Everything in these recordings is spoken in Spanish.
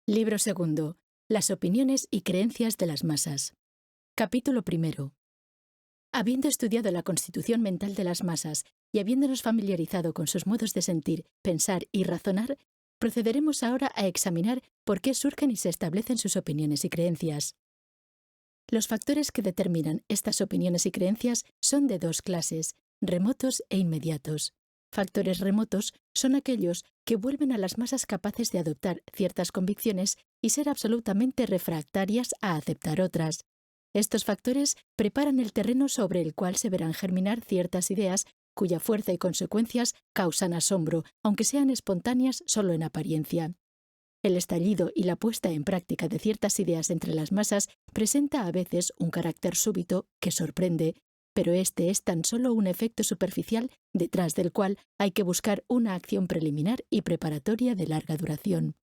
Libro segundo. Las opiniones y creencias de las masas. Capítulo primero. Habiendo estudiado la constitución mental de las masas y habiéndonos familiarizado con sus modos de sentir, pensar y razonar, procederemos ahora a examinar por qué surgen y se establecen sus opiniones y creencias. Los factores que determinan estas opiniones y creencias son de dos clases, remotos e inmediatos. Factores remotos son aquellos que vuelven a las masas capaces de adoptar ciertas convicciones y ser absolutamente refractarias a aceptar otras. Estos factores preparan el terreno sobre el cual se verán germinar ciertas ideas cuya fuerza y consecuencias causan asombro, aunque sean espontáneas solo en apariencia. El estallido y la puesta en práctica de ciertas ideas entre las masas presenta a veces un carácter súbito que sorprende, pero este es tan solo un efecto superficial detrás del cual hay que buscar una acción preliminar y preparatoria de larga duración.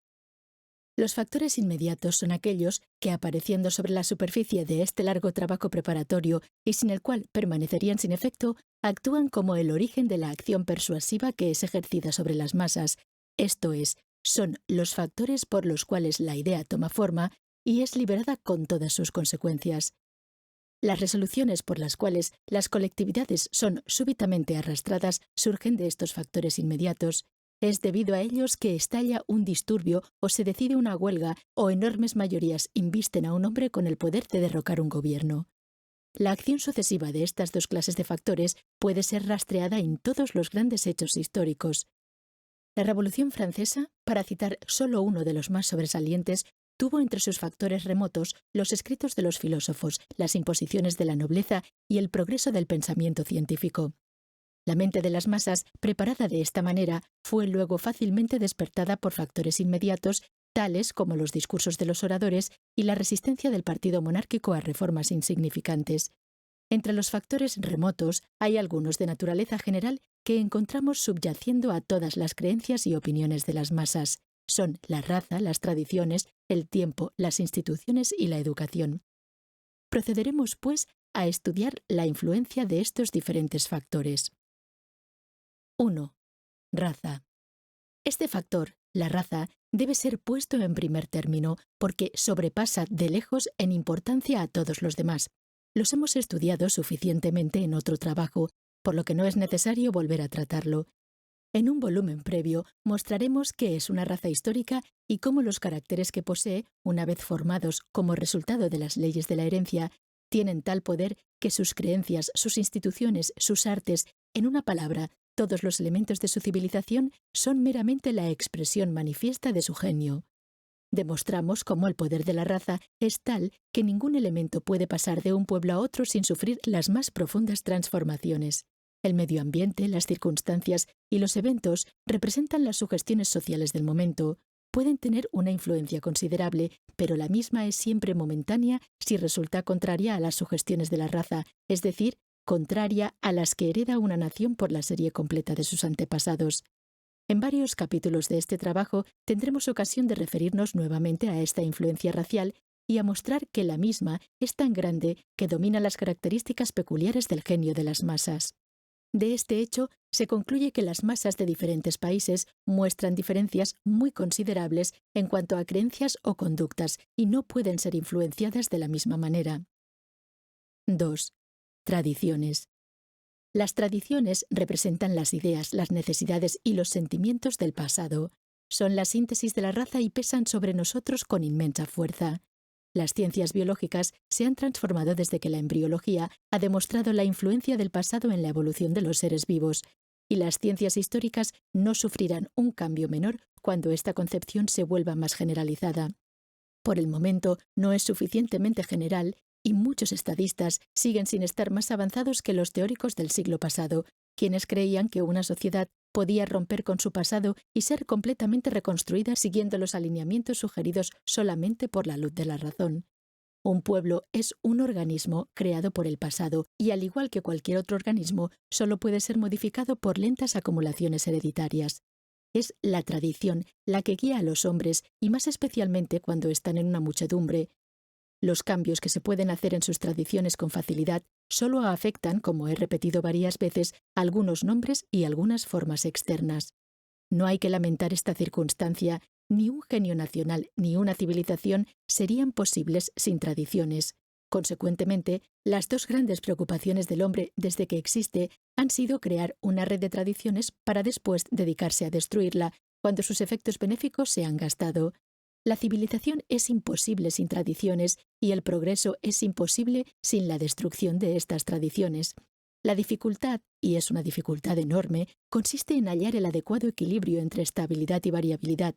Los factores inmediatos son aquellos que, apareciendo sobre la superficie de este largo trabajo preparatorio y sin el cual permanecerían sin efecto, actúan como el origen de la acción persuasiva que es ejercida sobre las masas, esto es, son los factores por los cuales la idea toma forma y es liberada con todas sus consecuencias. Las resoluciones por las cuales las colectividades son súbitamente arrastradas surgen de estos factores inmediatos. Es debido a ellos que estalla un disturbio o se decide una huelga o enormes mayorías invisten a un hombre con el poder de derrocar un gobierno. La acción sucesiva de estas dos clases de factores puede ser rastreada en todos los grandes hechos históricos. La Revolución Francesa, para citar solo uno de los más sobresalientes, tuvo entre sus factores remotos los escritos de los filósofos, las imposiciones de la nobleza y el progreso del pensamiento científico. La mente de las masas, preparada de esta manera, fue luego fácilmente despertada por factores inmediatos, tales como los discursos de los oradores y la resistencia del partido monárquico a reformas insignificantes. Entre los factores remotos hay algunos de naturaleza general que encontramos subyaciendo a todas las creencias y opiniones de las masas. Son la raza, las tradiciones, el tiempo, las instituciones y la educación. Procederemos, pues, a estudiar la influencia de estos diferentes factores. 1. Raza. Este factor, la raza, debe ser puesto en primer término porque sobrepasa de lejos en importancia a todos los demás. Los hemos estudiado suficientemente en otro trabajo, por lo que no es necesario volver a tratarlo. En un volumen previo mostraremos qué es una raza histórica y cómo los caracteres que posee, una vez formados como resultado de las leyes de la herencia, tienen tal poder que sus creencias, sus instituciones, sus artes, en una palabra, todos los elementos de su civilización son meramente la expresión manifiesta de su genio. Demostramos cómo el poder de la raza es tal que ningún elemento puede pasar de un pueblo a otro sin sufrir las más profundas transformaciones. El medio ambiente, las circunstancias y los eventos representan las sugestiones sociales del momento. Pueden tener una influencia considerable, pero la misma es siempre momentánea si resulta contraria a las sugestiones de la raza, es decir, contraria a las que hereda una nación por la serie completa de sus antepasados. En varios capítulos de este trabajo tendremos ocasión de referirnos nuevamente a esta influencia racial y a mostrar que la misma es tan grande que domina las características peculiares del genio de las masas. De este hecho, se concluye que las masas de diferentes países muestran diferencias muy considerables en cuanto a creencias o conductas y no pueden ser influenciadas de la misma manera. 2. Tradiciones. Las tradiciones representan las ideas, las necesidades y los sentimientos del pasado. Son la síntesis de la raza y pesan sobre nosotros con inmensa fuerza. Las ciencias biológicas se han transformado desde que la embriología ha demostrado la influencia del pasado en la evolución de los seres vivos, y las ciencias históricas no sufrirán un cambio menor cuando esta concepción se vuelva más generalizada. Por el momento no es suficientemente general y muchos estadistas siguen sin estar más avanzados que los teóricos del siglo pasado, quienes creían que una sociedad podía romper con su pasado y ser completamente reconstruida siguiendo los alineamientos sugeridos solamente por la luz de la razón. Un pueblo es un organismo creado por el pasado y, al igual que cualquier otro organismo, solo puede ser modificado por lentas acumulaciones hereditarias. Es la tradición la que guía a los hombres y más especialmente cuando están en una muchedumbre. Los cambios que se pueden hacer en sus tradiciones con facilidad solo afectan, como he repetido varias veces, algunos nombres y algunas formas externas. No hay que lamentar esta circunstancia ni un genio nacional ni una civilización serían posibles sin tradiciones. Consecuentemente, las dos grandes preocupaciones del hombre desde que existe han sido crear una red de tradiciones para después dedicarse a destruirla cuando sus efectos benéficos se han gastado. La civilización es imposible sin tradiciones y el progreso es imposible sin la destrucción de estas tradiciones. La dificultad, y es una dificultad enorme, consiste en hallar el adecuado equilibrio entre estabilidad y variabilidad.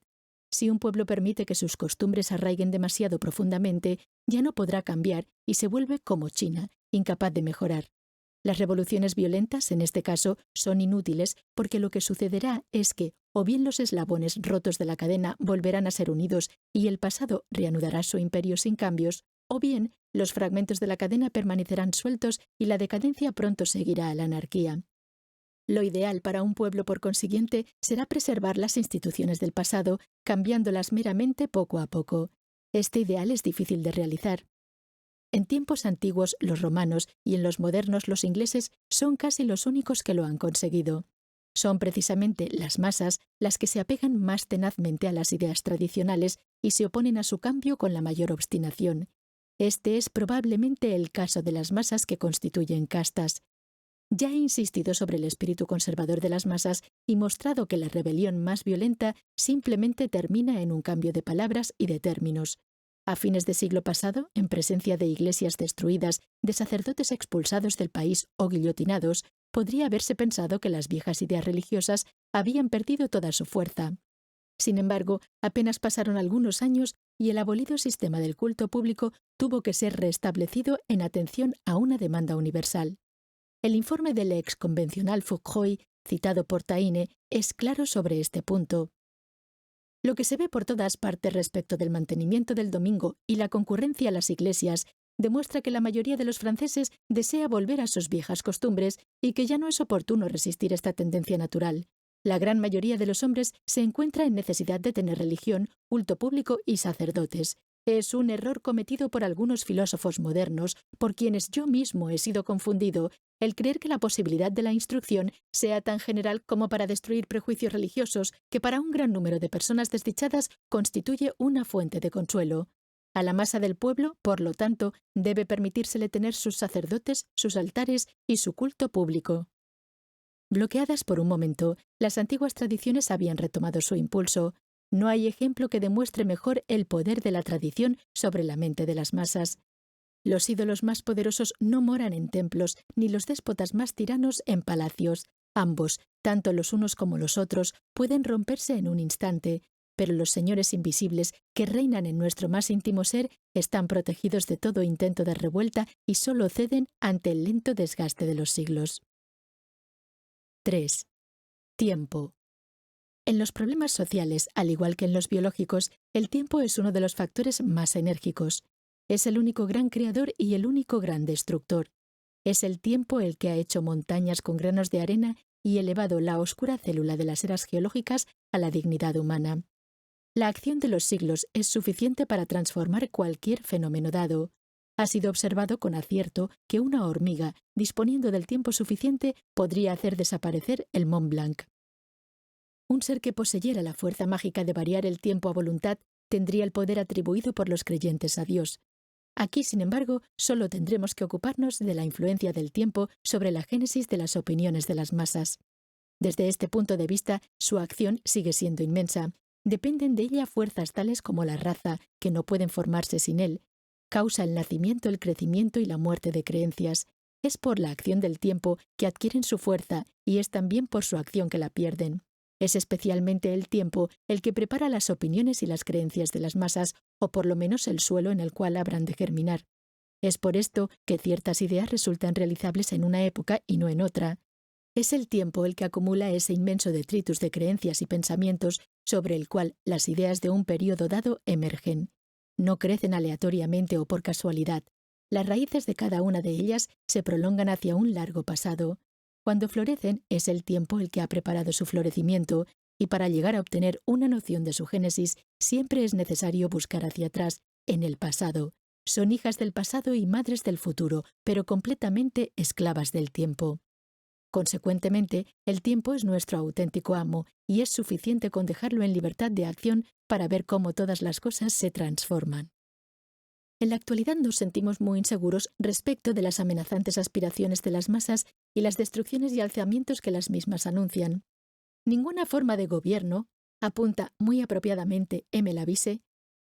Si un pueblo permite que sus costumbres arraiguen demasiado profundamente, ya no podrá cambiar y se vuelve como China, incapaz de mejorar. Las revoluciones violentas, en este caso, son inútiles porque lo que sucederá es que o bien los eslabones rotos de la cadena volverán a ser unidos y el pasado reanudará su imperio sin cambios, o bien los fragmentos de la cadena permanecerán sueltos y la decadencia pronto seguirá a la anarquía. Lo ideal para un pueblo, por consiguiente, será preservar las instituciones del pasado, cambiándolas meramente poco a poco. Este ideal es difícil de realizar. En tiempos antiguos los romanos y en los modernos los ingleses son casi los únicos que lo han conseguido. Son precisamente las masas las que se apegan más tenazmente a las ideas tradicionales y se oponen a su cambio con la mayor obstinación. Este es probablemente el caso de las masas que constituyen castas. Ya he insistido sobre el espíritu conservador de las masas y mostrado que la rebelión más violenta simplemente termina en un cambio de palabras y de términos. A fines de siglo pasado, en presencia de iglesias destruidas, de sacerdotes expulsados del país o guillotinados, podría haberse pensado que las viejas ideas religiosas habían perdido toda su fuerza. Sin embargo, apenas pasaron algunos años y el abolido sistema del culto público tuvo que ser restablecido en atención a una demanda universal. El informe del ex convencional Foucroy, citado por Taine, es claro sobre este punto. Lo que se ve por todas partes respecto del mantenimiento del domingo y la concurrencia a las iglesias demuestra que la mayoría de los franceses desea volver a sus viejas costumbres y que ya no es oportuno resistir esta tendencia natural. La gran mayoría de los hombres se encuentra en necesidad de tener religión, culto público y sacerdotes. Es un error cometido por algunos filósofos modernos, por quienes yo mismo he sido confundido, el creer que la posibilidad de la instrucción sea tan general como para destruir prejuicios religiosos que para un gran número de personas desdichadas constituye una fuente de consuelo. A la masa del pueblo, por lo tanto, debe permitírsele tener sus sacerdotes, sus altares y su culto público. Bloqueadas por un momento, las antiguas tradiciones habían retomado su impulso. No hay ejemplo que demuestre mejor el poder de la tradición sobre la mente de las masas. Los ídolos más poderosos no moran en templos, ni los déspotas más tiranos en palacios. Ambos, tanto los unos como los otros, pueden romperse en un instante, pero los señores invisibles que reinan en nuestro más íntimo ser están protegidos de todo intento de revuelta y solo ceden ante el lento desgaste de los siglos. 3. Tiempo. En los problemas sociales, al igual que en los biológicos, el tiempo es uno de los factores más enérgicos. Es el único gran creador y el único gran destructor. Es el tiempo el que ha hecho montañas con granos de arena y elevado la oscura célula de las eras geológicas a la dignidad humana. La acción de los siglos es suficiente para transformar cualquier fenómeno dado. Ha sido observado con acierto que una hormiga, disponiendo del tiempo suficiente, podría hacer desaparecer el Mont Blanc. Un ser que poseyera la fuerza mágica de variar el tiempo a voluntad tendría el poder atribuido por los creyentes a Dios. Aquí, sin embargo, solo tendremos que ocuparnos de la influencia del tiempo sobre la génesis de las opiniones de las masas. Desde este punto de vista, su acción sigue siendo inmensa. Dependen de ella fuerzas tales como la raza, que no pueden formarse sin él. Causa el nacimiento, el crecimiento y la muerte de creencias. Es por la acción del tiempo que adquieren su fuerza y es también por su acción que la pierden. Es especialmente el tiempo el que prepara las opiniones y las creencias de las masas, o por lo menos el suelo en el cual habrán de germinar. Es por esto que ciertas ideas resultan realizables en una época y no en otra. Es el tiempo el que acumula ese inmenso detritus de creencias y pensamientos sobre el cual las ideas de un período dado emergen. No crecen aleatoriamente o por casualidad. Las raíces de cada una de ellas se prolongan hacia un largo pasado. Cuando florecen, es el tiempo el que ha preparado su florecimiento, y para llegar a obtener una noción de su génesis, siempre es necesario buscar hacia atrás, en el pasado. Son hijas del pasado y madres del futuro, pero completamente esclavas del tiempo. Consecuentemente, el tiempo es nuestro auténtico amo y es suficiente con dejarlo en libertad de acción para ver cómo todas las cosas se transforman. En la actualidad nos sentimos muy inseguros respecto de las amenazantes aspiraciones de las masas y las destrucciones y alzamientos que las mismas anuncian. Ninguna forma de gobierno, apunta muy apropiadamente M. Lavisse,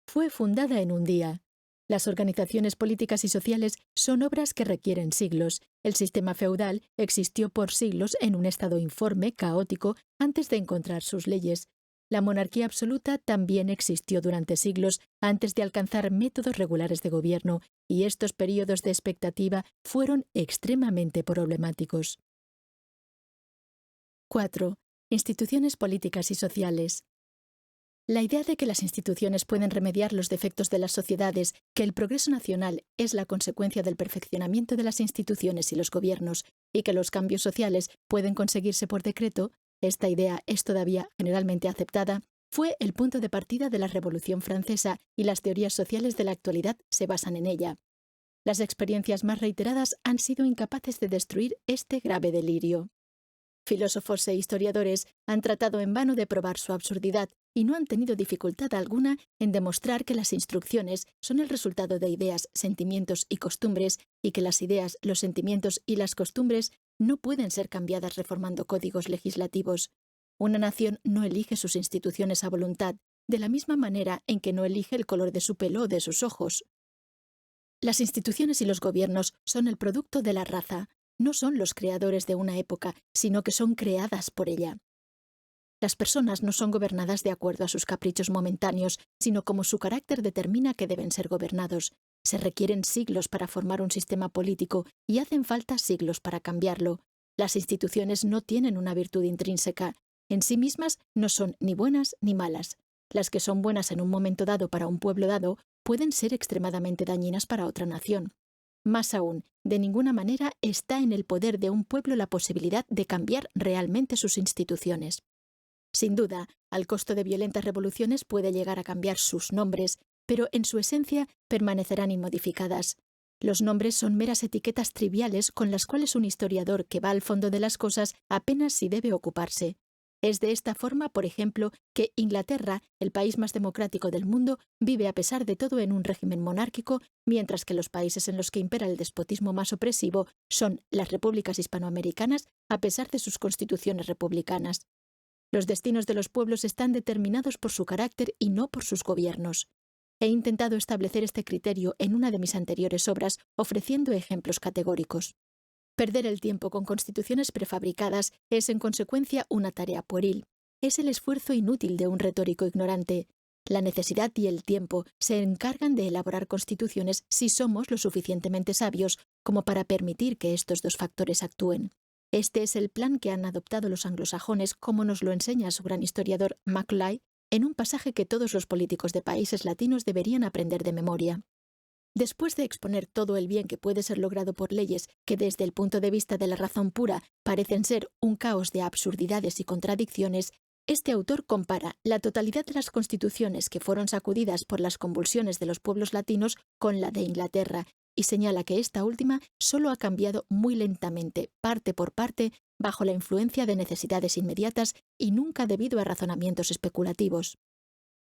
fue fundada en un día. Las organizaciones políticas y sociales son obras que requieren siglos. El sistema feudal existió por siglos en un estado informe, caótico, antes de encontrar sus leyes. La monarquía absoluta también existió durante siglos antes de alcanzar métodos regulares de gobierno, y estos períodos de expectativa fueron extremadamente problemáticos. 4. Instituciones políticas y sociales. La idea de que las instituciones pueden remediar los defectos de las sociedades, que el progreso nacional es la consecuencia del perfeccionamiento de las instituciones y los gobiernos, y que los cambios sociales pueden conseguirse por decreto, esta idea es todavía generalmente aceptada, fue el punto de partida de la Revolución Francesa y las teorías sociales de la actualidad se basan en ella. Las experiencias más reiteradas han sido incapaces de destruir este grave delirio. Filósofos e historiadores han tratado en vano de probar su absurdidad y no han tenido dificultad alguna en demostrar que las instrucciones son el resultado de ideas, sentimientos y costumbres, y que las ideas, los sentimientos y las costumbres no pueden ser cambiadas reformando códigos legislativos. Una nación no elige sus instituciones a voluntad, de la misma manera en que no elige el color de su pelo o de sus ojos. Las instituciones y los gobiernos son el producto de la raza. No son los creadores de una época, sino que son creadas por ella. Las personas no son gobernadas de acuerdo a sus caprichos momentáneos, sino como su carácter determina que deben ser gobernados. Se requieren siglos para formar un sistema político y hacen falta siglos para cambiarlo. Las instituciones no tienen una virtud intrínseca. En sí mismas no son ni buenas ni malas. Las que son buenas en un momento dado para un pueblo dado pueden ser extremadamente dañinas para otra nación. Más aún, de ninguna manera está en el poder de un pueblo la posibilidad de cambiar realmente sus instituciones. Sin duda, al costo de violentas revoluciones puede llegar a cambiar sus nombres, pero en su esencia permanecerán inmodificadas. Los nombres son meras etiquetas triviales con las cuales un historiador que va al fondo de las cosas apenas si debe ocuparse. Es de esta forma, por ejemplo, que Inglaterra, el país más democrático del mundo, vive a pesar de todo en un régimen monárquico, mientras que los países en los que impera el despotismo más opresivo son las repúblicas hispanoamericanas, a pesar de sus constituciones republicanas. Los destinos de los pueblos están determinados por su carácter y no por sus gobiernos. He intentado establecer este criterio en una de mis anteriores obras, ofreciendo ejemplos categóricos. Perder el tiempo con constituciones prefabricadas es, en consecuencia, una tarea pueril. Es el esfuerzo inútil de un retórico ignorante. La necesidad y el tiempo se encargan de elaborar constituciones si somos lo suficientemente sabios como para permitir que estos dos factores actúen. Este es el plan que han adoptado los anglosajones, como nos lo enseña su gran historiador Macaulay, en un pasaje que todos los políticos de países latinos deberían aprender de memoria. Después de exponer todo el bien que puede ser logrado por leyes que desde el punto de vista de la razón pura parecen ser un caos de absurdidades y contradicciones, este autor compara la totalidad de las constituciones que fueron sacudidas por las convulsiones de los pueblos latinos con la de Inglaterra y señala que esta última solo ha cambiado muy lentamente, parte por parte, bajo la influencia de necesidades inmediatas y nunca debido a razonamientos especulativos.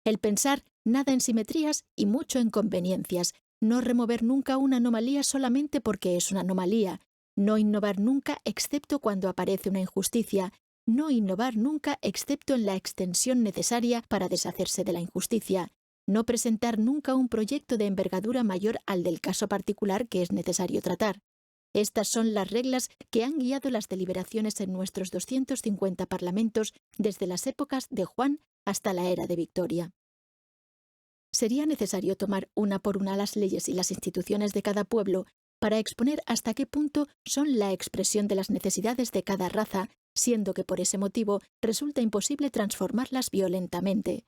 El pensar nada en simetrías y mucho en conveniencias, no remover nunca una anomalía solamente porque es una anomalía, no innovar nunca excepto cuando aparece una injusticia, no innovar nunca excepto en la extensión necesaria para deshacerse de la injusticia, no presentar nunca un proyecto de envergadura mayor al del caso particular que es necesario tratar. Estas son las reglas que han guiado las deliberaciones en nuestros 250 parlamentos desde las épocas de Juan hasta la era de Victoria. Sería necesario tomar una por una las leyes y las instituciones de cada pueblo para exponer hasta qué punto son la expresión de las necesidades de cada raza, siendo que por ese motivo resulta imposible transformarlas violentamente.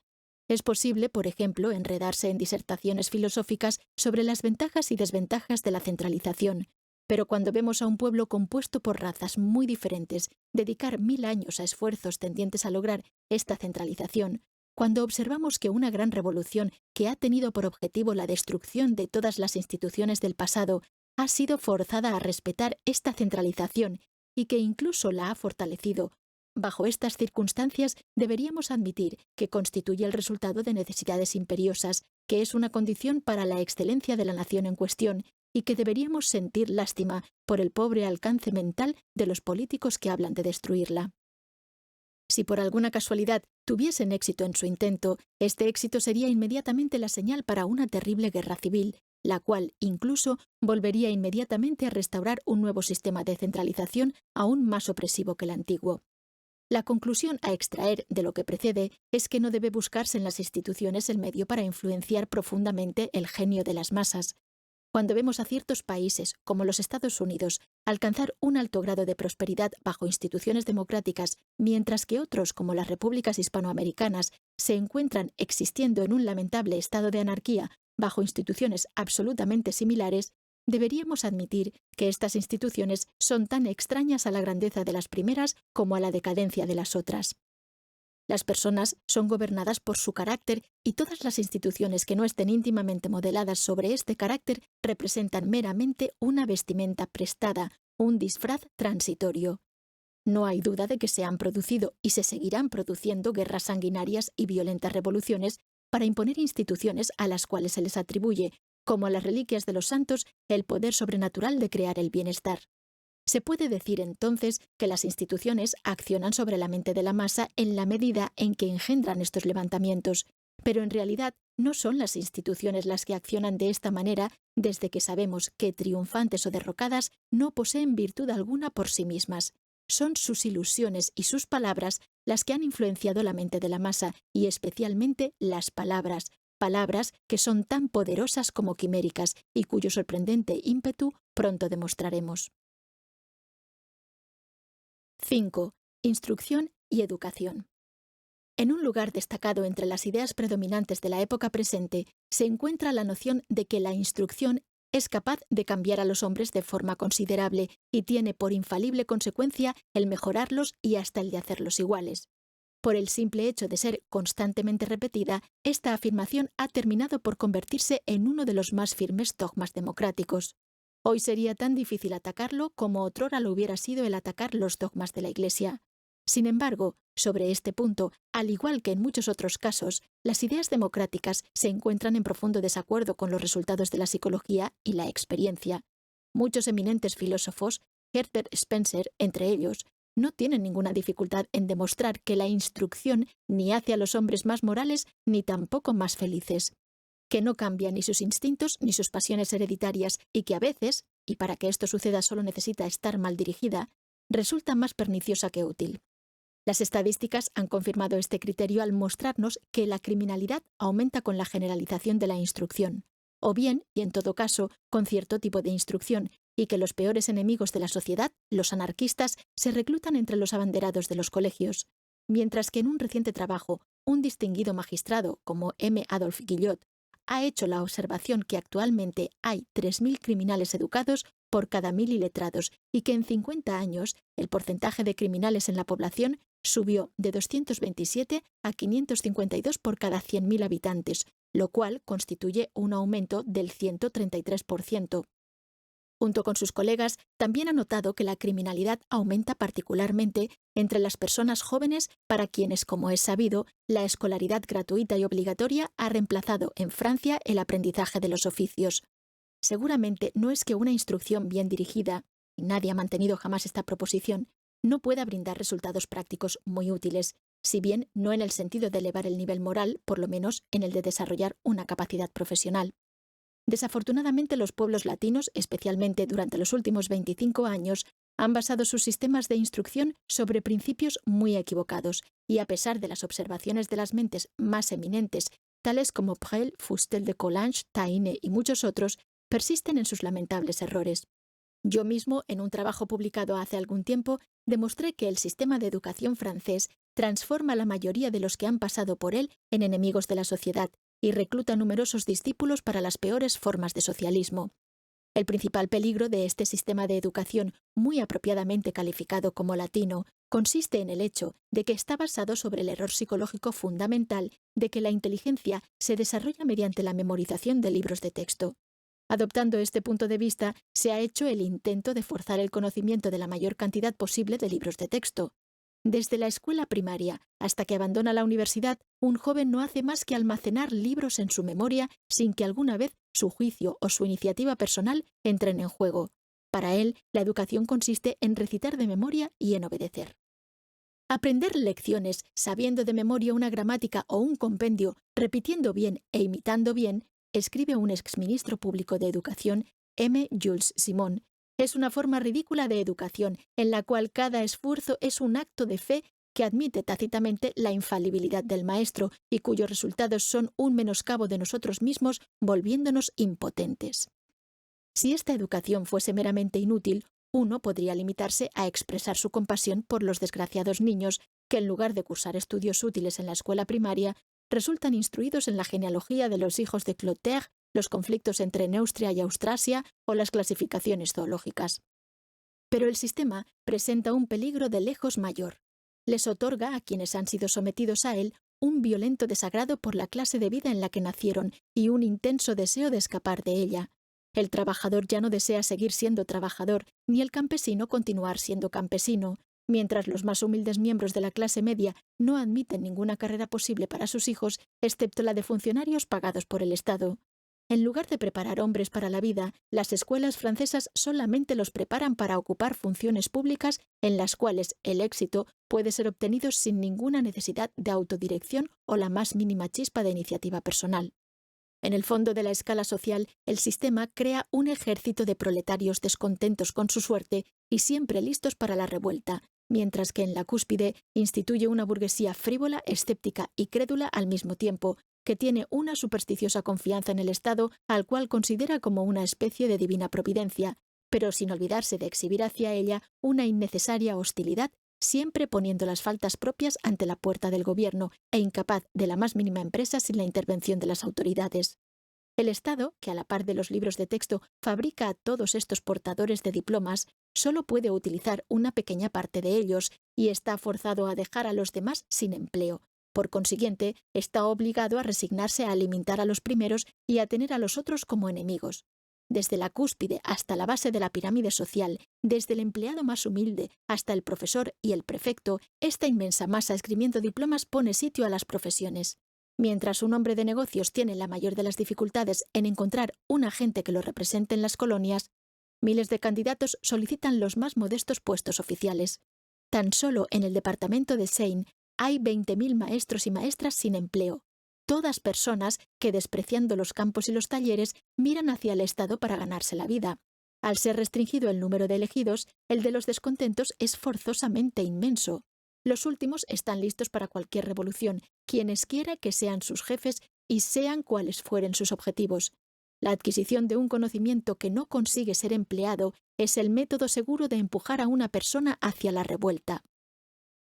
Es posible, por ejemplo, enredarse en disertaciones filosóficas sobre las ventajas y desventajas de la centralización, pero cuando vemos a un pueblo compuesto por razas muy diferentes dedicar 1000 años a esfuerzos tendientes a lograr esta centralización, cuando observamos que una gran revolución que ha tenido por objetivo la destrucción de todas las instituciones del pasado ha sido forzada a respetar esta centralización y que incluso la ha fortalecido. Bajo estas circunstancias, deberíamos admitir que constituye el resultado de necesidades imperiosas, que es una condición para la excelencia de la nación en cuestión, y que deberíamos sentir lástima por el pobre alcance mental de los políticos que hablan de destruirla. Si por alguna casualidad tuviesen éxito en su intento, este éxito sería inmediatamente la señal para una terrible guerra civil, la cual incluso volvería inmediatamente a restaurar un nuevo sistema de centralización aún más opresivo que el antiguo. La conclusión a extraer de lo que precede es que no debe buscarse en las instituciones el medio para influenciar profundamente el genio de las masas. Cuando vemos a ciertos países, como los Estados Unidos, alcanzar un alto grado de prosperidad bajo instituciones democráticas, mientras que otros, como las repúblicas hispanoamericanas, se encuentran existiendo en un lamentable estado de anarquía bajo instituciones absolutamente similares, deberíamos admitir que estas instituciones son tan extrañas a la grandeza de las primeras como a la decadencia de las otras. Las personas son gobernadas por su carácter y todas las instituciones que no estén íntimamente modeladas sobre este carácter representan meramente una vestimenta prestada, un disfraz transitorio. No hay duda de que se han producido y se seguirán produciendo guerras sanguinarias y violentas revoluciones para imponer instituciones a las cuales se les atribuye, como a las reliquias de los santos, el poder sobrenatural de crear el bienestar. Se puede decir entonces que las instituciones accionan sobre la mente de la masa en la medida en que engendran estos levantamientos, pero en realidad no son las instituciones las que accionan de esta manera desde que sabemos que, triunfantes o derrocadas, no poseen virtud alguna por sí mismas. Son sus ilusiones y sus palabras las que han influenciado la mente de la masa, y especialmente las palabras que son tan poderosas como quiméricas y cuyo sorprendente ímpetu pronto demostraremos. 5. Instrucción y educación. En un lugar destacado entre las ideas predominantes de la época presente se encuentra la noción de que la instrucción es capaz de cambiar a los hombres de forma considerable y tiene por infalible consecuencia el mejorarlos y hasta el de hacerlos iguales. Por el simple hecho de ser constantemente repetida, esta afirmación ha terminado por convertirse en uno de los más firmes dogmas democráticos. Hoy sería tan difícil atacarlo como otrora lo hubiera sido el atacar los dogmas de la Iglesia. Sin embargo, sobre este punto, al igual que en muchos otros casos, las ideas democráticas se encuentran en profundo desacuerdo con los resultados de la psicología y la experiencia. Muchos eminentes filósofos, Herbert Spencer entre ellos, no tienen ninguna dificultad en demostrar que la instrucción ni hace a los hombres más morales ni tampoco más felices, que no cambia ni sus instintos ni sus pasiones hereditarias y que a veces, y para que esto suceda solo necesita estar mal dirigida, resulta más perniciosa que útil. Las estadísticas han confirmado este criterio al mostrarnos que la criminalidad aumenta con la generalización de la instrucción, o bien, y en todo caso, con cierto tipo de instrucción, y que los peores enemigos de la sociedad, los anarquistas, se reclutan entre los abanderados de los colegios, mientras que en un reciente trabajo, un distinguido magistrado como M. Adolf Guillot ha hecho la observación que actualmente hay 3.000 criminales educados por cada 1.000 iletrados y que en 50 años el porcentaje de criminales en la población subió de 227 a 552 por cada 100.000 habitantes, lo cual constituye un aumento del 133%. Junto con sus colegas, también ha notado que la criminalidad aumenta particularmente entre las personas jóvenes para quienes, como es sabido, la escolaridad gratuita y obligatoria ha reemplazado en Francia el aprendizaje de los oficios. Seguramente no es que una instrucción bien dirigida, y nadie ha mantenido jamás esta proposición, no pueda brindar resultados prácticos muy útiles, si bien no en el sentido de elevar el nivel moral, por lo menos en el de desarrollar una capacidad profesional. Desafortunadamente, los pueblos latinos, especialmente durante los últimos 25 años, han basado sus sistemas de instrucción sobre principios muy equivocados y, a pesar de las observaciones de las mentes más eminentes, tales como Brel, Fustel de Coulanges, Taine y muchos otros, persisten en sus lamentables errores. Yo mismo, en un trabajo publicado hace algún tiempo, demostré que el sistema de educación francés transforma a la mayoría de los que han pasado por él en enemigos de la sociedad y recluta numerosos discípulos para las peores formas de socialismo. El principal peligro de este sistema de educación, muy apropiadamente calificado como latino, consiste en el hecho de que está basado sobre el error psicológico fundamental de que la inteligencia se desarrolla mediante la memorización de libros de texto. Adoptando este punto de vista, se ha hecho el intento de forzar el conocimiento de la mayor cantidad posible de libros de texto. Desde la escuela primaria hasta que abandona la universidad, un joven no hace más que almacenar libros en su memoria sin que alguna vez su juicio o su iniciativa personal entren en juego. Para él, la educación consiste en recitar de memoria y en obedecer. Aprender lecciones sabiendo de memoria una gramática o un compendio, repitiendo bien e imitando bien, escribe un exministro público de Educación, M. Jules Simon, es una forma ridícula de educación en la cual cada esfuerzo es un acto de fe que admite tácitamente la infalibilidad del maestro y cuyos resultados son un menoscabo de nosotros mismos, volviéndonos impotentes. Si esta educación fuese meramente inútil, uno podría limitarse a expresar su compasión por los desgraciados niños que, en lugar de cursar estudios útiles en la escuela primaria, resultan instruidos en la genealogía de los hijos de Clotaire, los conflictos entre Neustria y Austrasia o las clasificaciones zoológicas. Pero el sistema presenta un peligro de lejos mayor. Les otorga a quienes han sido sometidos a él un violento desagrado por la clase de vida en la que nacieron y un intenso deseo de escapar de ella. El trabajador ya no desea seguir siendo trabajador, ni el campesino continuar siendo campesino, mientras los más humildes miembros de la clase media no admiten ninguna carrera posible para sus hijos, excepto la de funcionarios pagados por el Estado. En lugar de preparar hombres para la vida, las escuelas francesas solamente los preparan para ocupar funciones públicas en las cuales el éxito puede ser obtenido sin ninguna necesidad de autodirección o la más mínima chispa de iniciativa personal. En el fondo de la escala social, el sistema crea un ejército de proletarios descontentos con su suerte y siempre listos para la revuelta, mientras que en la cúspide instituye una burguesía frívola, escéptica y crédula al mismo tiempo, que tiene una supersticiosa confianza en el Estado al cual considera como una especie de divina providencia, pero sin olvidarse de exhibir hacia ella una innecesaria hostilidad, siempre poniendo las faltas propias ante la puerta del gobierno e incapaz de la más mínima empresa sin la intervención de las autoridades. El Estado, que a la par de los libros de texto fabrica a todos estos portadores de diplomas, solo puede utilizar una pequeña parte de ellos y está forzado a dejar a los demás sin empleo. Por consiguiente, está obligado a resignarse a alimentar a los primeros y a tener a los otros como enemigos. Desde la cúspide hasta la base de la pirámide social, desde el empleado más humilde hasta el profesor y el prefecto, esta inmensa masa esgrimiendo diplomas pone sitio a las profesiones. Mientras un hombre de negocios tiene la mayor de las dificultades en encontrar un agente que lo represente en las colonias, miles de candidatos solicitan los más modestos puestos oficiales. Tan solo en el departamento de Seine hay 20.000 maestros y maestras sin empleo, todas personas que, despreciando los campos y los talleres, miran hacia el Estado para ganarse la vida. Al ser restringido el número de elegidos, el de los descontentos es forzosamente inmenso. Los últimos están listos para cualquier revolución, quienes quiera que sean sus jefes y sean cuales fueren sus objetivos. La adquisición de un conocimiento que no consigue ser empleado es el método seguro de empujar a una persona hacia la revuelta.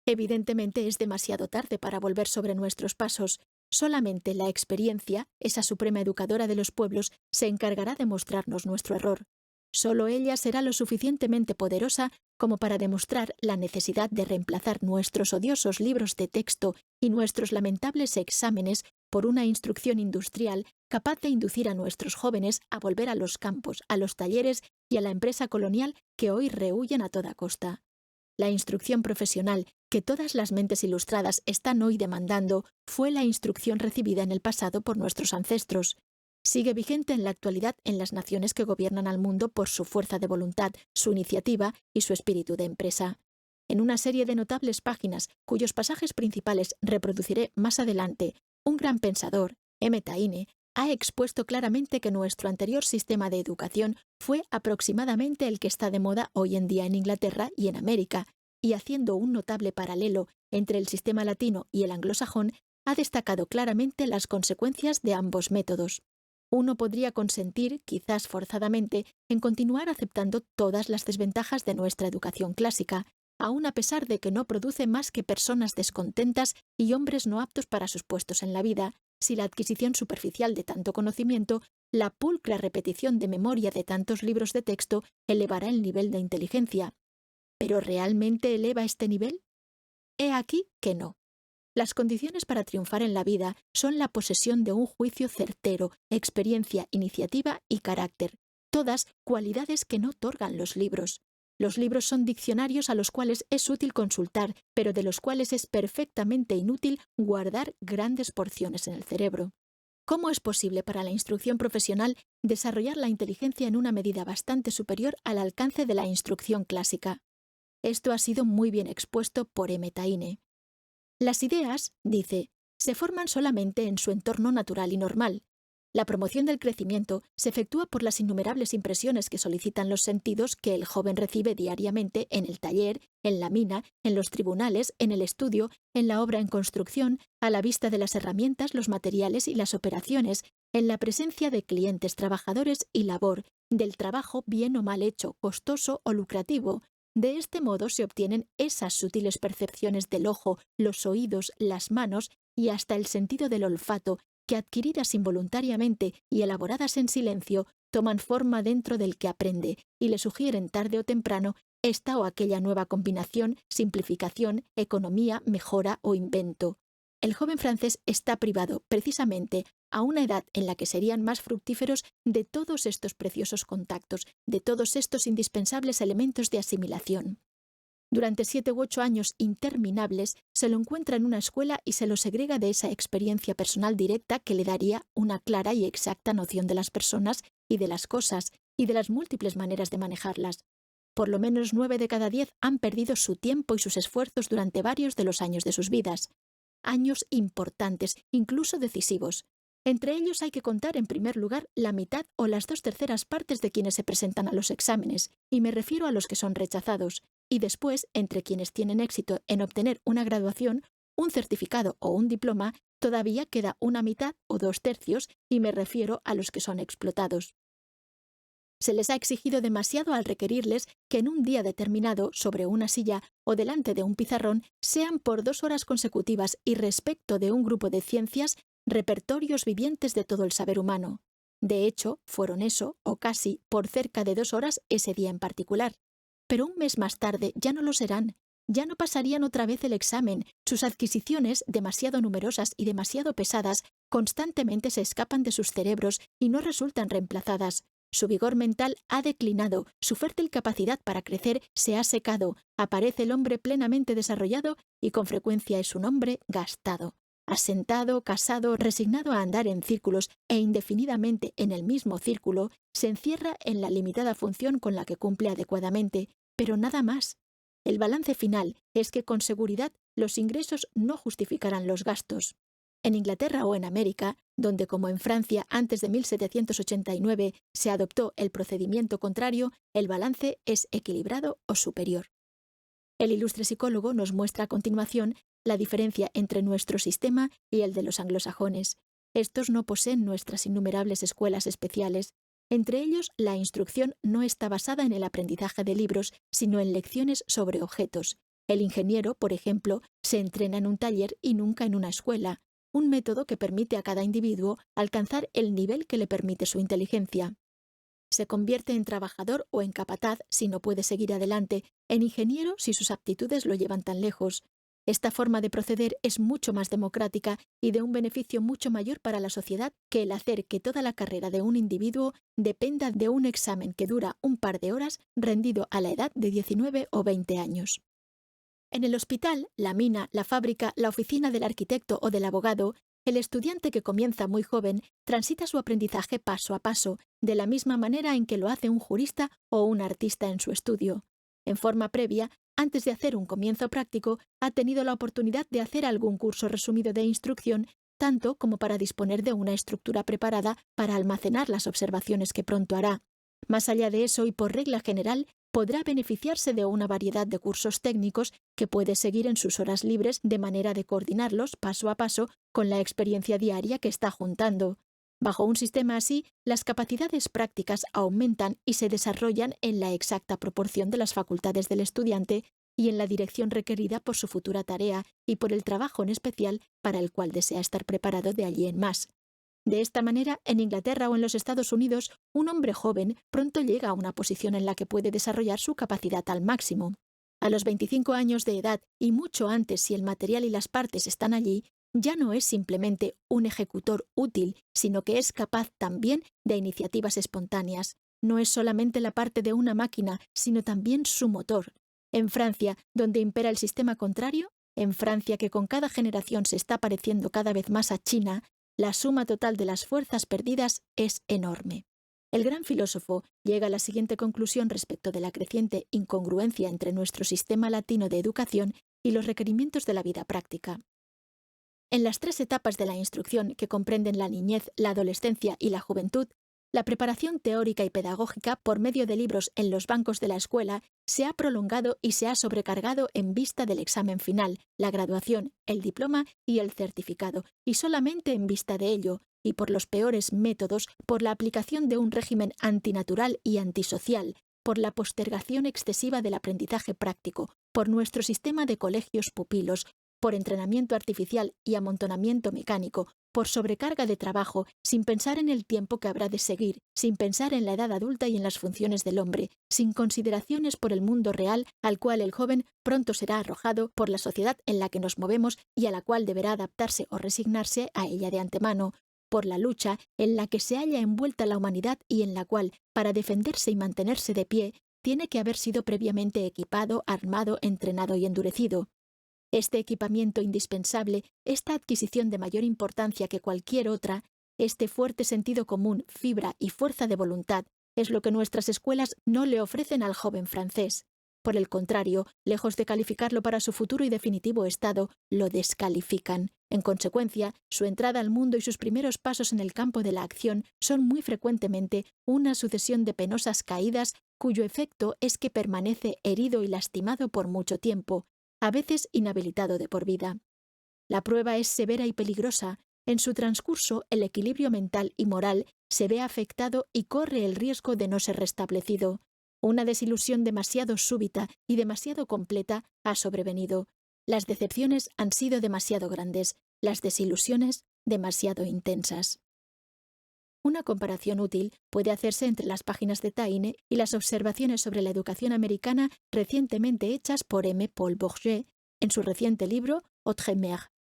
Evidentemente es demasiado tarde para volver sobre nuestros pasos. Solamente la experiencia, esa suprema educadora de los pueblos, se encargará de mostrarnos nuestro error. Solo ella será lo suficientemente poderosa como para demostrar la necesidad de reemplazar nuestros odiosos libros de texto y nuestros lamentables exámenes por una instrucción industrial capaz de inducir a nuestros jóvenes a volver a los campos, a los talleres y a la empresa colonial que hoy rehúyen a toda costa. La instrucción profesional que todas las mentes ilustradas están hoy demandando fue la instrucción recibida en el pasado por nuestros ancestros. Sigue vigente en la actualidad en las naciones que gobiernan al mundo por su fuerza de voluntad, su iniciativa y su espíritu de empresa. En una serie de notables páginas, cuyos pasajes principales reproduciré más adelante, un gran pensador, M. Taine, ha expuesto claramente que nuestro anterior sistema de educación fue aproximadamente el que está de moda hoy en día en Inglaterra y en América, y haciendo un notable paralelo entre el sistema latino y el anglosajón, ha destacado claramente las consecuencias de ambos métodos. Uno podría consentir, quizás forzadamente, en continuar aceptando todas las desventajas de nuestra educación clásica, aun a pesar de que no produce más que personas descontentas y hombres no aptos para sus puestos en la vida, si la adquisición superficial de tanto conocimiento, la pulcra repetición de memoria de tantos libros de texto elevará el nivel de inteligencia. ¿Pero realmente eleva este nivel? He aquí que no. Las condiciones para triunfar en la vida son la posesión de un juicio certero, experiencia, iniciativa y carácter, todas cualidades que no otorgan los libros. Los libros son diccionarios a los cuales es útil consultar, pero de los cuales es perfectamente inútil guardar grandes porciones en el cerebro. ¿Cómo es posible para la instrucción profesional desarrollar la inteligencia en una medida bastante superior al alcance de la instrucción clásica? Esto ha sido muy bien expuesto por M. Taine. Las ideas, dice, se forman solamente en su entorno natural y normal. La promoción del crecimiento se efectúa por las innumerables impresiones que solicitan los sentidos que el joven recibe diariamente en el taller, en la mina, en los tribunales, en el estudio, en la obra en construcción, a la vista de las herramientas, los materiales y las operaciones, en la presencia de clientes, trabajadores y labor, del trabajo bien o mal hecho, costoso o lucrativo. De este modo se obtienen esas sutiles percepciones del ojo, los oídos, las manos y hasta el sentido del olfato, que adquiridas involuntariamente y elaboradas en silencio, toman forma dentro del que aprende y le sugieren tarde o temprano esta o aquella nueva combinación, simplificación, economía, mejora o invento. El joven francés está privado, precisamente, a una edad en la que serían más fructíferos, de todos estos preciosos contactos, de todos estos indispensables elementos de asimilación. Durante 7 u 8 años interminables se lo encuentra en una escuela y se lo segrega de esa experiencia personal directa que le daría una clara y exacta noción de las personas y de las cosas y de las múltiples maneras de manejarlas. Por lo menos 9 de cada 10 han perdido su tiempo y sus esfuerzos durante varios de los años de sus vidas. Años importantes, incluso decisivos. Entre ellos hay que contar, en primer lugar, la mitad o las 2/3 partes de quienes se presentan a los exámenes, y me refiero a los que son rechazados, y después, entre quienes tienen éxito en obtener una graduación, un certificado o un diploma, todavía queda una mitad o 2/3, y me refiero a los que son explotados. Se les ha exigido demasiado al requerirles que en un día determinado, sobre una silla o delante de un pizarrón, sean por 2 horas consecutivas y respecto de un grupo de ciencias, repertorios vivientes de todo el saber humano. De hecho, fueron eso, o casi, por cerca de 2 horas ese día en particular. Pero un mes más tarde ya no lo serán. Ya no pasarían otra vez el examen. Sus adquisiciones, demasiado numerosas y demasiado pesadas, constantemente se escapan de sus cerebros y no resultan reemplazadas. Su vigor mental ha declinado, su fértil capacidad para crecer se ha secado, aparece el hombre plenamente desarrollado y con frecuencia es un hombre gastado. Asentado, casado, resignado a andar en círculos e indefinidamente en el mismo círculo, se encierra en la limitada función con la que cumple adecuadamente, pero nada más. El balance final es que con seguridad los ingresos no justificarán los gastos. En Inglaterra o en América, donde como en Francia antes de 1789 se adoptó el procedimiento contrario, el balance es equilibrado o superior. El ilustre psicólogo nos muestra a continuación la diferencia entre nuestro sistema y el de los anglosajones. Estos no poseen nuestras innumerables escuelas especiales. Entre ellos, la instrucción no está basada en el aprendizaje de libros, sino en lecciones sobre objetos. El ingeniero, por ejemplo, se entrena en un taller y nunca en una escuela, un método que permite a cada individuo alcanzar el nivel que le permite su inteligencia. Se convierte en trabajador o en capataz si no puede seguir adelante, en ingeniero si sus aptitudes lo llevan tan lejos. Esta forma de proceder es mucho más democrática y de un beneficio mucho mayor para la sociedad que el hacer que toda la carrera de un individuo dependa de un examen que dura un par de horas rendido a la edad de 19 o 20 años. En el hospital, la mina, la fábrica, la oficina del arquitecto o del abogado, el estudiante que comienza muy joven transita su aprendizaje paso a paso, de la misma manera en que lo hace un jurista o un artista en su estudio. En forma previa, antes de hacer un comienzo práctico, ha tenido la oportunidad de hacer algún curso resumido de instrucción, tanto como para disponer de una estructura preparada para almacenar las observaciones que pronto hará. Más allá de eso y por regla general, podrá beneficiarse de una variedad de cursos técnicos que puede seguir en sus horas libres de manera de coordinarlos paso a paso con la experiencia diaria que está juntando. Bajo un sistema así, las capacidades prácticas aumentan y se desarrollan en la exacta proporción de las facultades del estudiante y en la dirección requerida por su futura tarea y por el trabajo en especial para el cual desea estar preparado de allí en más. De esta manera, en Inglaterra o en los Estados Unidos, un hombre joven pronto llega a una posición en la que puede desarrollar su capacidad al máximo. A los 25 años de edad y mucho antes si el material y las partes están allí, ya no es simplemente un ejecutor útil, sino que es capaz también de iniciativas espontáneas. No es solamente la parte de una máquina, sino también su motor. En Francia, donde impera el sistema contrario, en Francia que con cada generación se está pareciendo cada vez más a China, la suma total de las fuerzas perdidas es enorme. El gran filósofo llega a la siguiente conclusión respecto de la creciente incongruencia entre nuestro sistema latino de educación y los requerimientos de la vida práctica. En las 3 etapas de la instrucción que comprenden la niñez, la adolescencia y la juventud, la preparación teórica y pedagógica por medio de libros en los bancos de la escuela se ha prolongado y se ha sobrecargado en vista del examen final, la graduación, el diploma y el certificado, y solamente en vista de ello, y por los peores métodos, por la aplicación de un régimen antinatural y antisocial, por la postergación excesiva del aprendizaje práctico, por nuestro sistema de colegios pupilos, por entrenamiento artificial y amontonamiento mecánico, por sobrecarga de trabajo, sin pensar en el tiempo que habrá de seguir, sin pensar en la edad adulta y en las funciones del hombre, sin consideraciones por el mundo real al cual el joven pronto será arrojado por la sociedad en la que nos movemos y a la cual deberá adaptarse o resignarse a ella de antemano, por la lucha en la que se halla envuelta la humanidad y en la cual, para defenderse y mantenerse de pie, tiene que haber sido previamente equipado, armado, entrenado y endurecido. Este equipamiento indispensable, esta adquisición de mayor importancia que cualquier otra, este fuerte sentido común, fibra y fuerza de voluntad, es lo que nuestras escuelas no le ofrecen al joven francés. Por el contrario, lejos de calificarlo para su futuro y definitivo estado, lo descalifican. En consecuencia, su entrada al mundo y sus primeros pasos en el campo de la acción son muy frecuentemente una sucesión de penosas caídas cuyo efecto es que permanece herido y lastimado por mucho tiempo, a veces inhabilitado de por vida. La prueba es severa y peligrosa. En su transcurso, el equilibrio mental y moral se ve afectado y corre el riesgo de no ser restablecido. Una desilusión demasiado súbita y demasiado completa ha sobrevenido. Las decepciones han sido demasiado grandes, las desilusiones demasiado intensas. Una comparación útil puede hacerse entre las páginas de Taine y las observaciones sobre la educación americana recientemente hechas por M. Paul Bourget en su reciente libro Outre-mer.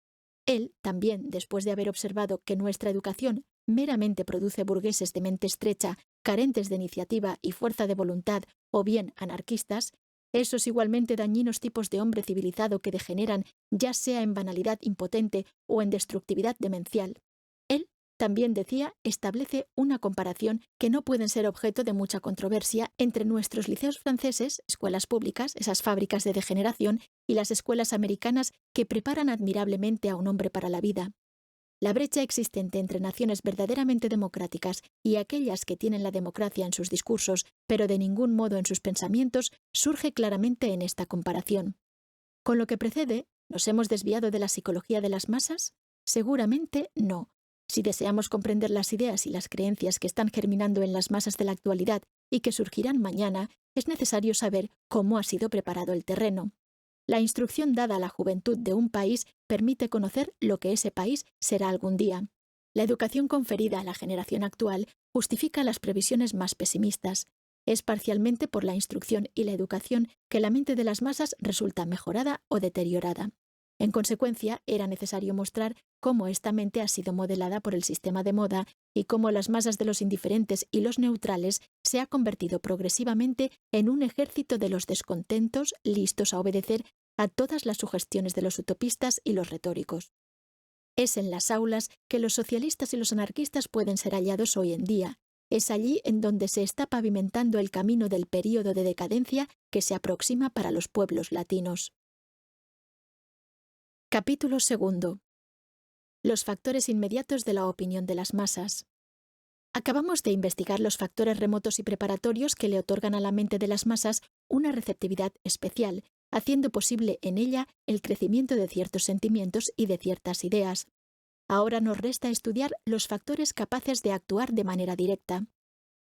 Él, también, después de haber observado que nuestra educación meramente produce burgueses de mente estrecha, carentes de iniciativa y fuerza de voluntad, o bien anarquistas, esos igualmente dañinos tipos de hombre civilizado que degeneran ya sea en banalidad impotente o en destructividad demencial. Él, también decía, establece una comparación que no puede ser objeto de mucha controversia entre nuestros liceos franceses, escuelas públicas, esas fábricas de degeneración, y las escuelas americanas que preparan admirablemente a un hombre para la vida. La brecha existente entre naciones verdaderamente democráticas y aquellas que tienen la democracia en sus discursos, pero de ningún modo en sus pensamientos, surge claramente en esta comparación. Con lo que precede, ¿nos hemos desviado de la psicología de las masas? Seguramente no. Si deseamos comprender las ideas y las creencias que están germinando en las masas de la actualidad y que surgirán mañana, es necesario saber cómo ha sido preparado el terreno. La instrucción dada a la juventud de un país permite conocer lo que ese país será algún día. La educación conferida a la generación actual justifica las previsiones más pesimistas. Es parcialmente por la instrucción y la educación que la mente de las masas resulta mejorada o deteriorada. En consecuencia, era necesario mostrar cómo esta mente ha sido modelada por el sistema de moda y cómo las masas de los indiferentes y los neutrales se ha convertido progresivamente en un ejército de los descontentos listos a obedecer a todas las sugestiones de los utopistas y los retóricos. Es en las aulas que los socialistas y los anarquistas pueden ser hallados hoy en día. Es allí en donde se está pavimentando el camino del período de decadencia que se aproxima para los pueblos latinos. Capítulo 2. Los factores inmediatos de la opinión de las masas. Acabamos de investigar los factores remotos y preparatorios que le otorgan a la mente de las masas una receptividad especial, haciendo posible en ella el crecimiento de ciertos sentimientos y de ciertas ideas. Ahora nos resta estudiar los factores capaces de actuar de manera directa.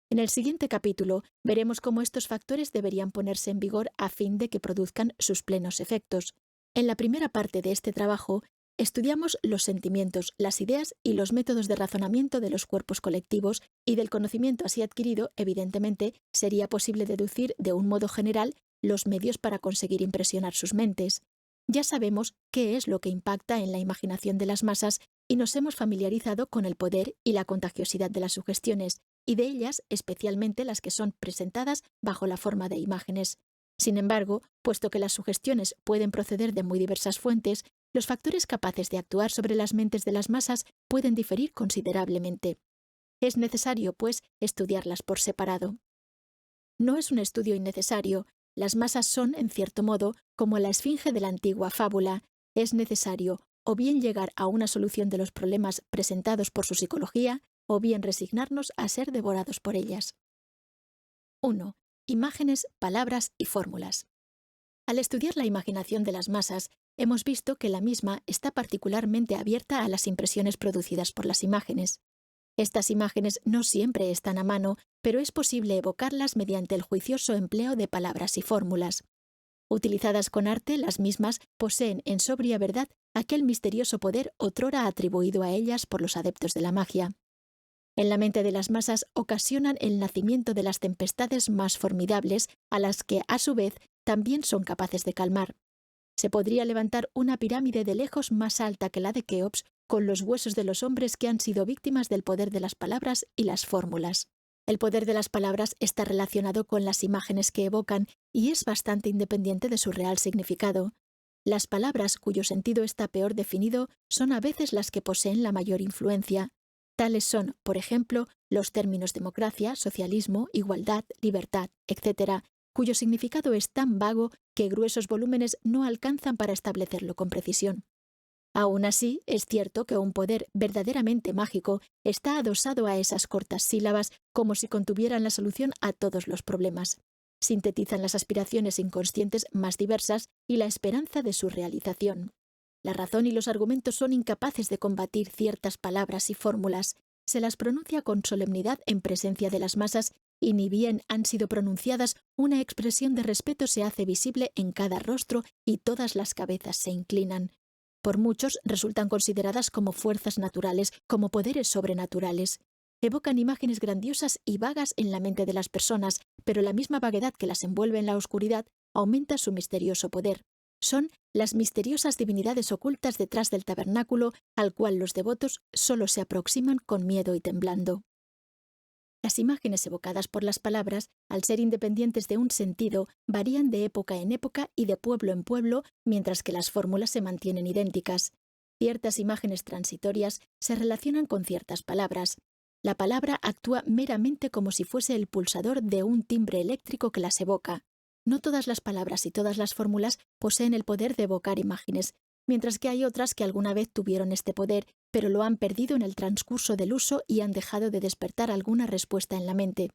En el siguiente capítulo veremos cómo estos factores deberían ponerse en vigor a fin de que produzcan sus plenos efectos. En la primera parte de este trabajo, estudiamos los sentimientos, las ideas y los métodos de razonamiento de los cuerpos colectivos y del conocimiento así adquirido, evidentemente, sería posible deducir de un modo general los medios para conseguir impresionar sus mentes. Ya sabemos qué es lo que impacta en la imaginación de las masas y nos hemos familiarizado con el poder y la contagiosidad de las sugestiones, y de ellas especialmente las que son presentadas bajo la forma de imágenes. Sin embargo, puesto que las sugestiones pueden proceder de muy diversas fuentes, los factores capaces de actuar sobre las mentes de las masas pueden diferir considerablemente. Es necesario, pues, estudiarlas por separado. No es un estudio innecesario. Las masas son, en cierto modo, como la esfinge de la antigua fábula. Es necesario o bien llegar a una solución de los problemas presentados por su psicología, o bien resignarnos a ser devorados por ellas. 1. Imágenes, palabras y fórmulas. Al estudiar la imaginación de las masas, hemos visto que la misma está particularmente abierta a las impresiones producidas por las imágenes. Estas imágenes no siempre están a mano, pero es posible evocarlas mediante el juicioso empleo de palabras y fórmulas. Utilizadas con arte, las mismas poseen en sobria verdad aquel misterioso poder otrora atribuido a ellas por los adeptos de la magia. En la mente de las masas ocasionan el nacimiento de las tempestades más formidables, a las que, a su vez, también son capaces de calmar. Se podría levantar una pirámide de lejos más alta que la de Keops, con los huesos de los hombres que han sido víctimas del poder de las palabras y las fórmulas. El poder de las palabras está relacionado con las imágenes que evocan y es bastante independiente de su real significado. Las palabras cuyo sentido está peor definido son a veces las que poseen la mayor influencia. Tales son, por ejemplo, los términos democracia, socialismo, igualdad, libertad, etc., cuyo significado es tan vago que gruesos volúmenes no alcanzan para establecerlo con precisión. Aún así, es cierto que un poder verdaderamente mágico está adosado a esas cortas sílabas como si contuvieran la solución a todos los problemas. Sintetizan las aspiraciones inconscientes más diversas y la esperanza de su realización. La razón y los argumentos son incapaces de combatir ciertas palabras y fórmulas. Se las pronuncia con solemnidad en presencia de las masas y ni bien han sido pronunciadas, una expresión de respeto se hace visible en cada rostro y todas las cabezas se inclinan. Por muchos resultan consideradas como fuerzas naturales, como poderes sobrenaturales. Evocan imágenes grandiosas y vagas en la mente de las personas, pero la misma vaguedad que las envuelve en la oscuridad aumenta su misterioso poder. Son las misteriosas divinidades ocultas detrás del tabernáculo, al cual los devotos solo se aproximan con miedo y temblando. Las imágenes evocadas por las palabras, al ser independientes de un sentido, varían de época en época y de pueblo en pueblo, mientras que las fórmulas se mantienen idénticas. Ciertas imágenes transitorias se relacionan con ciertas palabras. La palabra actúa meramente como si fuese el pulsador de un timbre eléctrico que las evoca. No todas las palabras y todas las fórmulas poseen el poder de evocar imágenes, mientras que hay otras que alguna vez tuvieron este poder, pero lo han perdido en el transcurso del uso y han dejado de despertar alguna respuesta en la mente.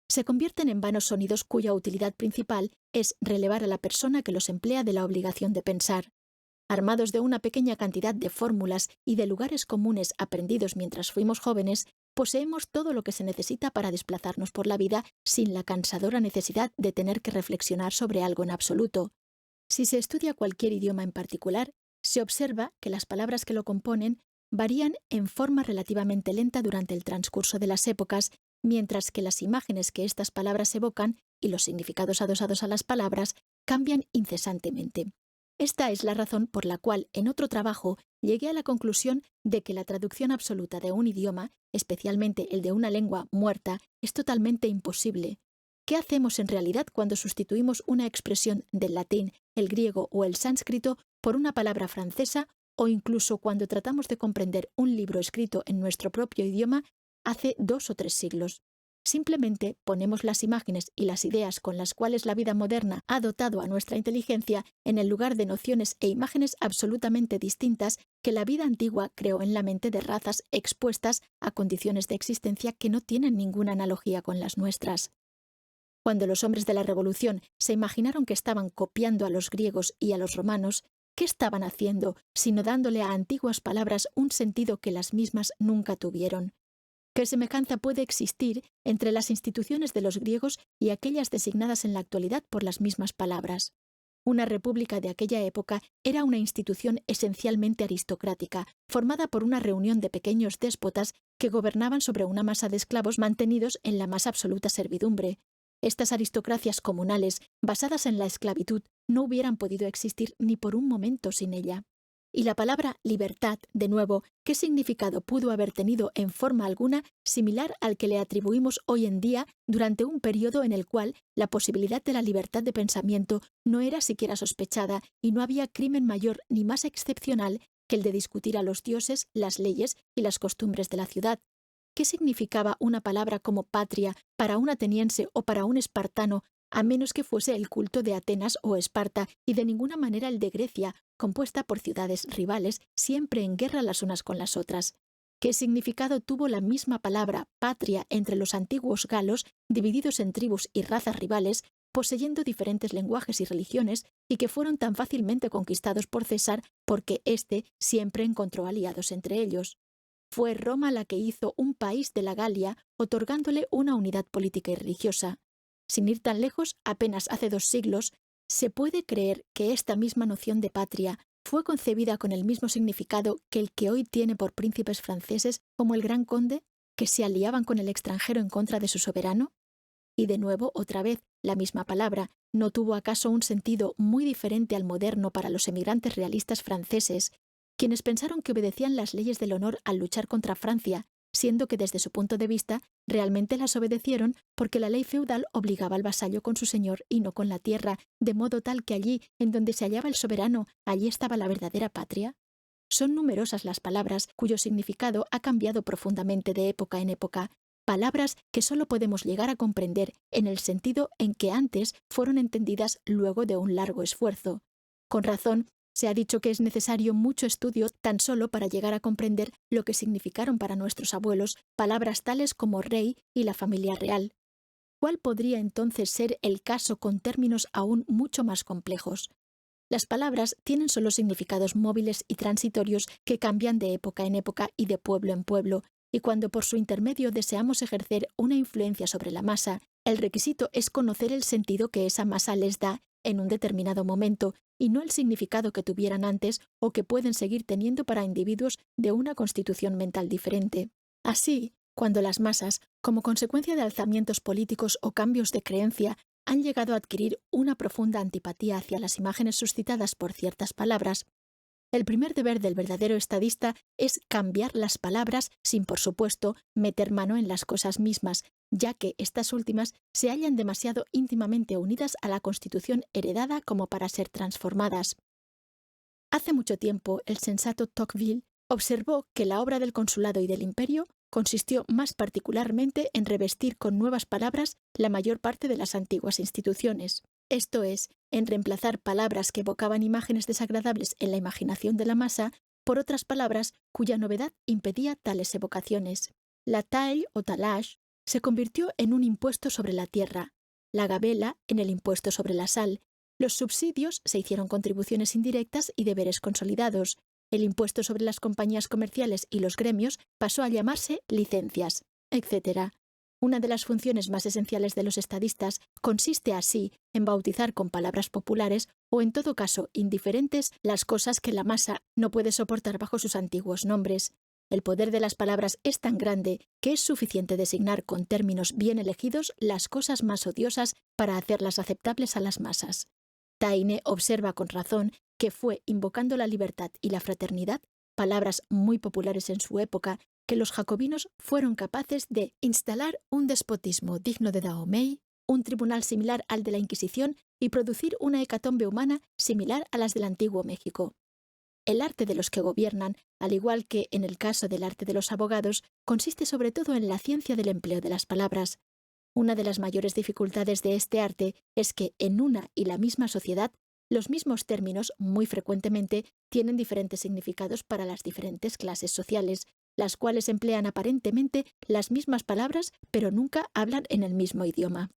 Se convierten en vanos sonidos cuya utilidad principal es relevar a la persona que los emplea de la obligación de pensar. Armados de una pequeña cantidad de fórmulas y de lugares comunes aprendidos mientras fuimos jóvenes, poseemos todo lo que se necesita para desplazarnos por la vida sin la cansadora necesidad de tener que reflexionar sobre algo en absoluto. Si se estudia cualquier idioma en particular, se observa que las palabras que lo componen varían en forma relativamente lenta durante el transcurso de las épocas, mientras que las imágenes que estas palabras evocan y los significados adosados a las palabras cambian incesantemente. Esta es la razón por la cual en otro trabajo llegué a la conclusión de que la traducción absoluta de un idioma, especialmente el de una lengua muerta, es totalmente imposible. ¿Qué hacemos en realidad cuando sustituimos una expresión del latín, el griego o el sánscrito por una palabra francesa, o incluso cuando tratamos de comprender un libro escrito en nuestro propio idioma hace 2 o 3 siglos? Simplemente ponemos las imágenes y las ideas con las cuales la vida moderna ha dotado a nuestra inteligencia en el lugar de nociones e imágenes absolutamente distintas que la vida antigua creó en la mente de razas expuestas a condiciones de existencia que no tienen ninguna analogía con las nuestras. Cuando los hombres de la Revolución se imaginaron que estaban copiando a los griegos y a los romanos, ¿qué estaban haciendo sino dándole a antiguas palabras un sentido que las mismas nunca tuvieron? ¿Qué semejanza puede existir entre las instituciones de los griegos y aquellas designadas en la actualidad por las mismas palabras? Una república de aquella época era una institución esencialmente aristocrática, formada por una reunión de pequeños déspotas que gobernaban sobre una masa de esclavos mantenidos en la más absoluta servidumbre. Estas aristocracias comunales, basadas en la esclavitud, no hubieran podido existir ni por un momento sin ella. Y la palabra libertad, de nuevo, ¿qué significado pudo haber tenido en forma alguna similar al que le atribuimos hoy en día durante un periodo en el cual la posibilidad de la libertad de pensamiento no era siquiera sospechada y no había crimen mayor ni más excepcional que el de discutir a los dioses, las leyes y las costumbres de la ciudad? ¿Qué significaba una palabra como patria para un ateniense o para un espartano, a menos que fuese el culto de Atenas o Esparta y de ninguna manera el de Grecia, compuesta por ciudades rivales, siempre en guerra las unas con las otras? ¿Qué significado tuvo la misma palabra patria entre los antiguos galos, divididos en tribus y razas rivales, poseyendo diferentes lenguajes y religiones, y que fueron tan fácilmente conquistados por César porque éste siempre encontró aliados entre ellos? Fue Roma la que hizo un país de la Galia, otorgándole una unidad política y religiosa. Sin ir tan lejos, apenas hace 2 siglos, se puede creer que esta misma noción de patria fue concebida con el mismo significado que el que hoy tiene por príncipes franceses como el Gran Conde, que se aliaban con el extranjero en contra de su soberano. Y de nuevo, otra vez, la misma palabra, ¿no tuvo acaso un sentido muy diferente al moderno para los emigrantes realistas franceses, quienes pensaron que obedecían las leyes del honor al luchar contra Francia, siendo que desde su punto de vista realmente las obedecieron porque la ley feudal obligaba al vasallo con su señor y no con la tierra, de modo tal que allí, en donde se hallaba el soberano, allí estaba la verdadera patria? Son numerosas las palabras cuyo significado ha cambiado profundamente de época en época, palabras que solo podemos llegar a comprender en el sentido en que antes fueron entendidas luego de un largo esfuerzo. Con razón, se ha dicho que es necesario mucho estudio tan solo para llegar a comprender lo que significaron para nuestros abuelos palabras tales como rey y la familia real. ¿Cuál podría entonces ser el caso con términos aún mucho más complejos? Las palabras tienen solo significados móviles y transitorios que cambian de época en época y de pueblo en pueblo, y cuando por su intermedio deseamos ejercer una influencia sobre la masa, el requisito es conocer el sentido que esa masa les da en un determinado momento, y no el significado que tuvieran antes o que pueden seguir teniendo para individuos de una constitución mental diferente. Así, cuando las masas, como consecuencia de alzamientos políticos o cambios de creencia, han llegado a adquirir una profunda antipatía hacia las imágenes suscitadas por ciertas palabras, el primer deber del verdadero estadista es cambiar las palabras sin, por supuesto, meter mano en las cosas mismas, ya que estas últimas se hallan demasiado íntimamente unidas a la constitución heredada como para ser transformadas. Hace mucho tiempo, el sensato Tocqueville observó que la obra del consulado y del imperio consistió más particularmente en revestir con nuevas palabras la mayor parte de las antiguas instituciones. Esto es, en reemplazar palabras que evocaban imágenes desagradables en la imaginación de la masa por otras palabras cuya novedad impedía tales evocaciones. La taille o tallage se convirtió en un impuesto sobre la tierra, la gabela en el impuesto sobre la sal, los subsidios se hicieron contribuciones indirectas y deberes consolidados, el impuesto sobre las compañías comerciales y los gremios pasó a llamarse licencias, etc. Una de las funciones más esenciales de los estadistas consiste así en bautizar con palabras populares o en todo caso indiferentes las cosas que la masa no puede soportar bajo sus antiguos nombres. El poder de las palabras es tan grande que es suficiente designar con términos bien elegidos las cosas más odiosas para hacerlas aceptables a las masas. Taine observa con razón que fue invocando la libertad y la fraternidad, palabras muy populares en su época, que los jacobinos fueron capaces de instalar un despotismo digno de Dahomey, un tribunal similar al de la Inquisición y producir una hecatombe humana similar a las del antiguo México. El arte de los que gobiernan, al igual que en el caso del arte de los abogados, consiste sobre todo en la ciencia del empleo de las palabras. Una de las mayores dificultades de este arte es que en una y la misma sociedad los mismos términos muy frecuentemente tienen diferentes significados para las diferentes clases sociales, las cuales emplean aparentemente las mismas palabras pero nunca hablan en el mismo idioma.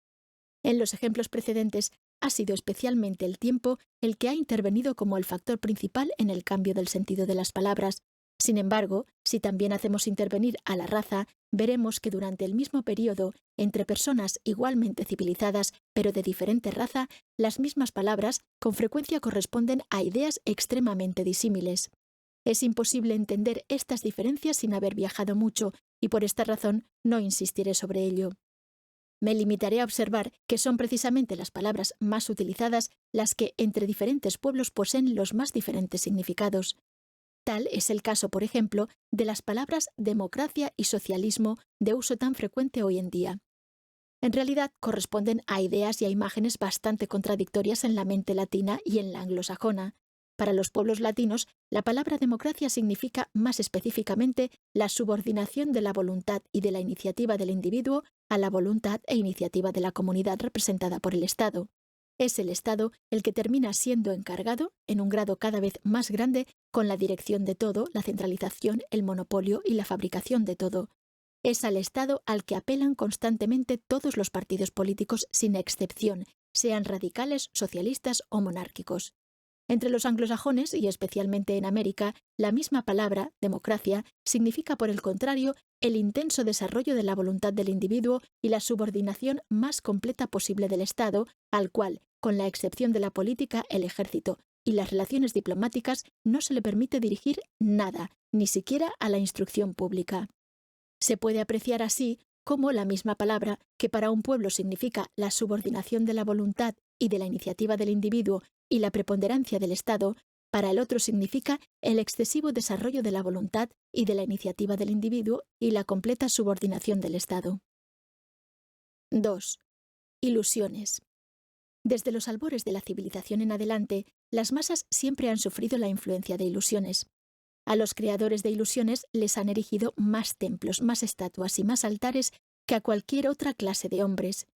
En los ejemplos precedentes ha sido especialmente el tiempo el que ha intervenido como el factor principal en el cambio del sentido de las palabras. Sin embargo, si también hacemos intervenir a la raza, veremos que durante el mismo periodo, entre personas igualmente civilizadas pero de diferente raza, las mismas palabras con frecuencia corresponden a ideas extremadamente disímiles. Es imposible entender estas diferencias sin haber viajado mucho, y por esta razón no insistiré sobre ello. Me limitaré a observar que son precisamente las palabras más utilizadas las que entre diferentes pueblos poseen los más diferentes significados. Tal es el caso, por ejemplo, de las palabras democracia y socialismo de uso tan frecuente hoy en día. En realidad corresponden a ideas y a imágenes bastante contradictorias en la mente latina y en la anglosajona. Para los pueblos latinos, la palabra democracia significa más específicamente la subordinación de la voluntad y de la iniciativa del individuo a la voluntad e iniciativa de la comunidad representada por el Estado. Es el Estado el que termina siendo encargado, en un grado cada vez más grande, con la dirección de todo, la centralización, el monopolio y la fabricación de todo. Es al Estado al que apelan constantemente todos los partidos políticos sin excepción, sean radicales, socialistas o monárquicos. Entre los anglosajones, y especialmente en América, la misma palabra, democracia, significa, por el contrario, el intenso desarrollo de la voluntad del individuo y la subordinación más completa posible del Estado, al cual, con la excepción de la política, el ejército y las relaciones diplomáticas, no se le permite dirigir nada, ni siquiera a la instrucción pública. Se puede apreciar así cómo la misma palabra, que para un pueblo significa la subordinación de la voluntad y de la iniciativa del individuo y la preponderancia del Estado, para el otro significa el excesivo desarrollo de la voluntad y de la iniciativa del individuo y la completa subordinación del Estado. 2. Ilusiones. Desde los albores de la civilización en adelante, las masas siempre han sufrido la influencia de ilusiones. A los creadores de ilusiones les han erigido más templos, más estatuas y más altares que a cualquier otra clase de hombres.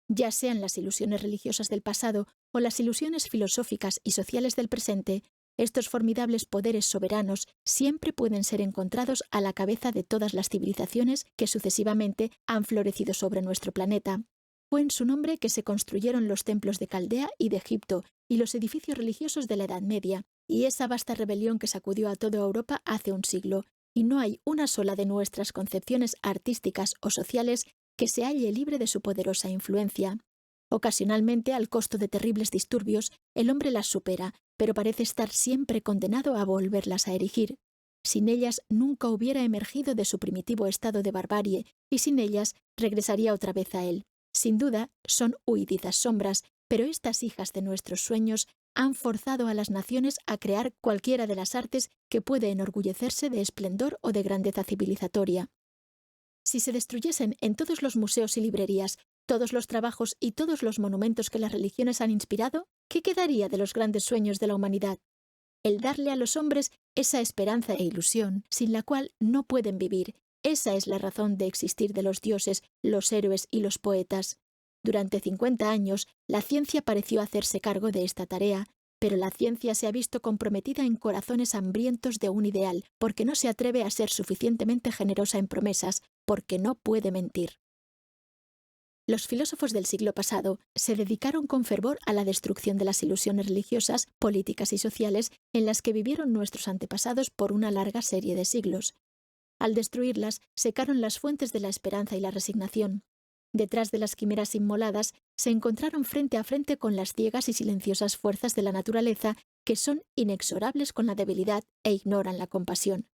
Ya sean las ilusiones religiosas del pasado o las ilusiones filosóficas y sociales del presente, estos formidables poderes soberanos siempre pueden ser encontrados a la cabeza de todas las civilizaciones que sucesivamente han florecido sobre nuestro planeta. Fue en su nombre que se construyeron los templos de Caldea y de Egipto y los edificios religiosos de la Edad Media, y esa vasta rebelión que sacudió a toda Europa hace un siglo, y no hay una sola de nuestras concepciones artísticas o sociales que se halle libre de su poderosa influencia. Ocasionalmente, al costo de terribles disturbios, el hombre las supera, pero parece estar siempre condenado a volverlas a erigir. Sin ellas nunca hubiera emergido de su primitivo estado de barbarie, y sin ellas regresaría otra vez a él. Sin duda, son huidizas sombras, pero estas hijas de nuestros sueños han forzado a las naciones a crear cualquiera de las artes que puede enorgullecerse de esplendor o de grandeza civilizatoria. Si se destruyesen en todos los museos y librerías todos los trabajos y todos los monumentos que las religiones han inspirado, ¿qué quedaría de los grandes sueños de la humanidad? El darle a los hombres esa esperanza e ilusión sin la cual no pueden vivir. Esa es la razón de existir de los dioses, los héroes y los poetas. Durante 50 años, la ciencia pareció hacerse cargo de esta tarea, pero la ciencia se ha visto comprometida en corazones hambrientos de un ideal, porque no se atreve a ser suficientemente generosa en promesas, porque no puede mentir. Los filósofos del siglo pasado se dedicaron con fervor a la destrucción de las ilusiones religiosas, políticas y sociales en las que vivieron nuestros antepasados por una larga serie de siglos. Al destruirlas, secaron las fuentes de la esperanza y la resignación. Detrás de las quimeras inmoladas, se encontraron frente a frente con las ciegas y silenciosas fuerzas de la naturaleza que son inexorables con la debilidad e ignoran la compasión.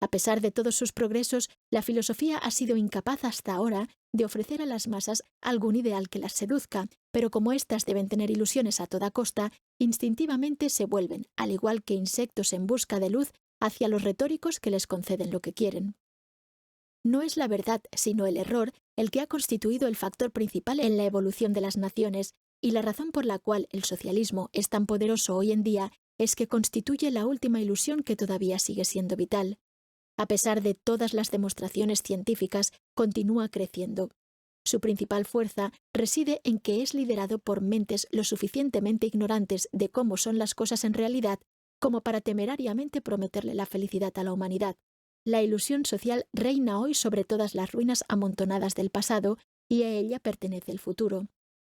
A pesar de todos sus progresos, la filosofía ha sido incapaz hasta ahora de ofrecer a las masas algún ideal que las seduzca, pero como éstas deben tener ilusiones a toda costa, instintivamente se vuelven, al igual que insectos en busca de luz, hacia los retóricos que les conceden lo que quieren. No es la verdad, sino el error, el que ha constituido el factor principal en la evolución de las naciones, y la razón por la cual el socialismo es tan poderoso hoy en día es que constituye la última ilusión que todavía sigue siendo vital. A pesar de todas las demostraciones científicas, continúa creciendo. Su principal fuerza reside en que es liderado por mentes lo suficientemente ignorantes de cómo son las cosas en realidad como para temerariamente prometerle la felicidad a la humanidad. La ilusión social reina hoy sobre todas las ruinas amontonadas del pasado y a ella pertenece el futuro.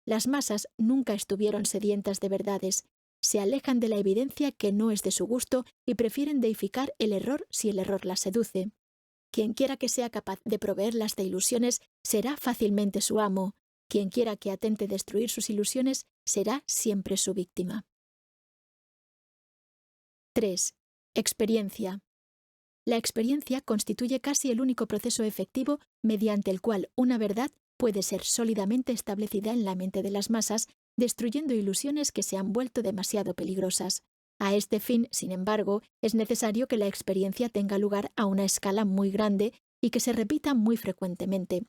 Las masas nunca estuvieron sedientas de verdades. Se alejan de la evidencia que no es de su gusto y prefieren deificar el error si el error las seduce. Quien quiera que sea capaz de proveerlas de ilusiones será fácilmente su amo. Quien quiera que atente destruir sus ilusiones será siempre su víctima. 3. Experiencia. La experiencia constituye casi el único proceso efectivo mediante el cual una verdad puede ser sólidamente establecida en la mente de las masas, destruyendo ilusiones que se han vuelto demasiado peligrosas. A este fin, sin embargo, es necesario que la experiencia tenga lugar a una escala muy grande y que se repita muy frecuentemente.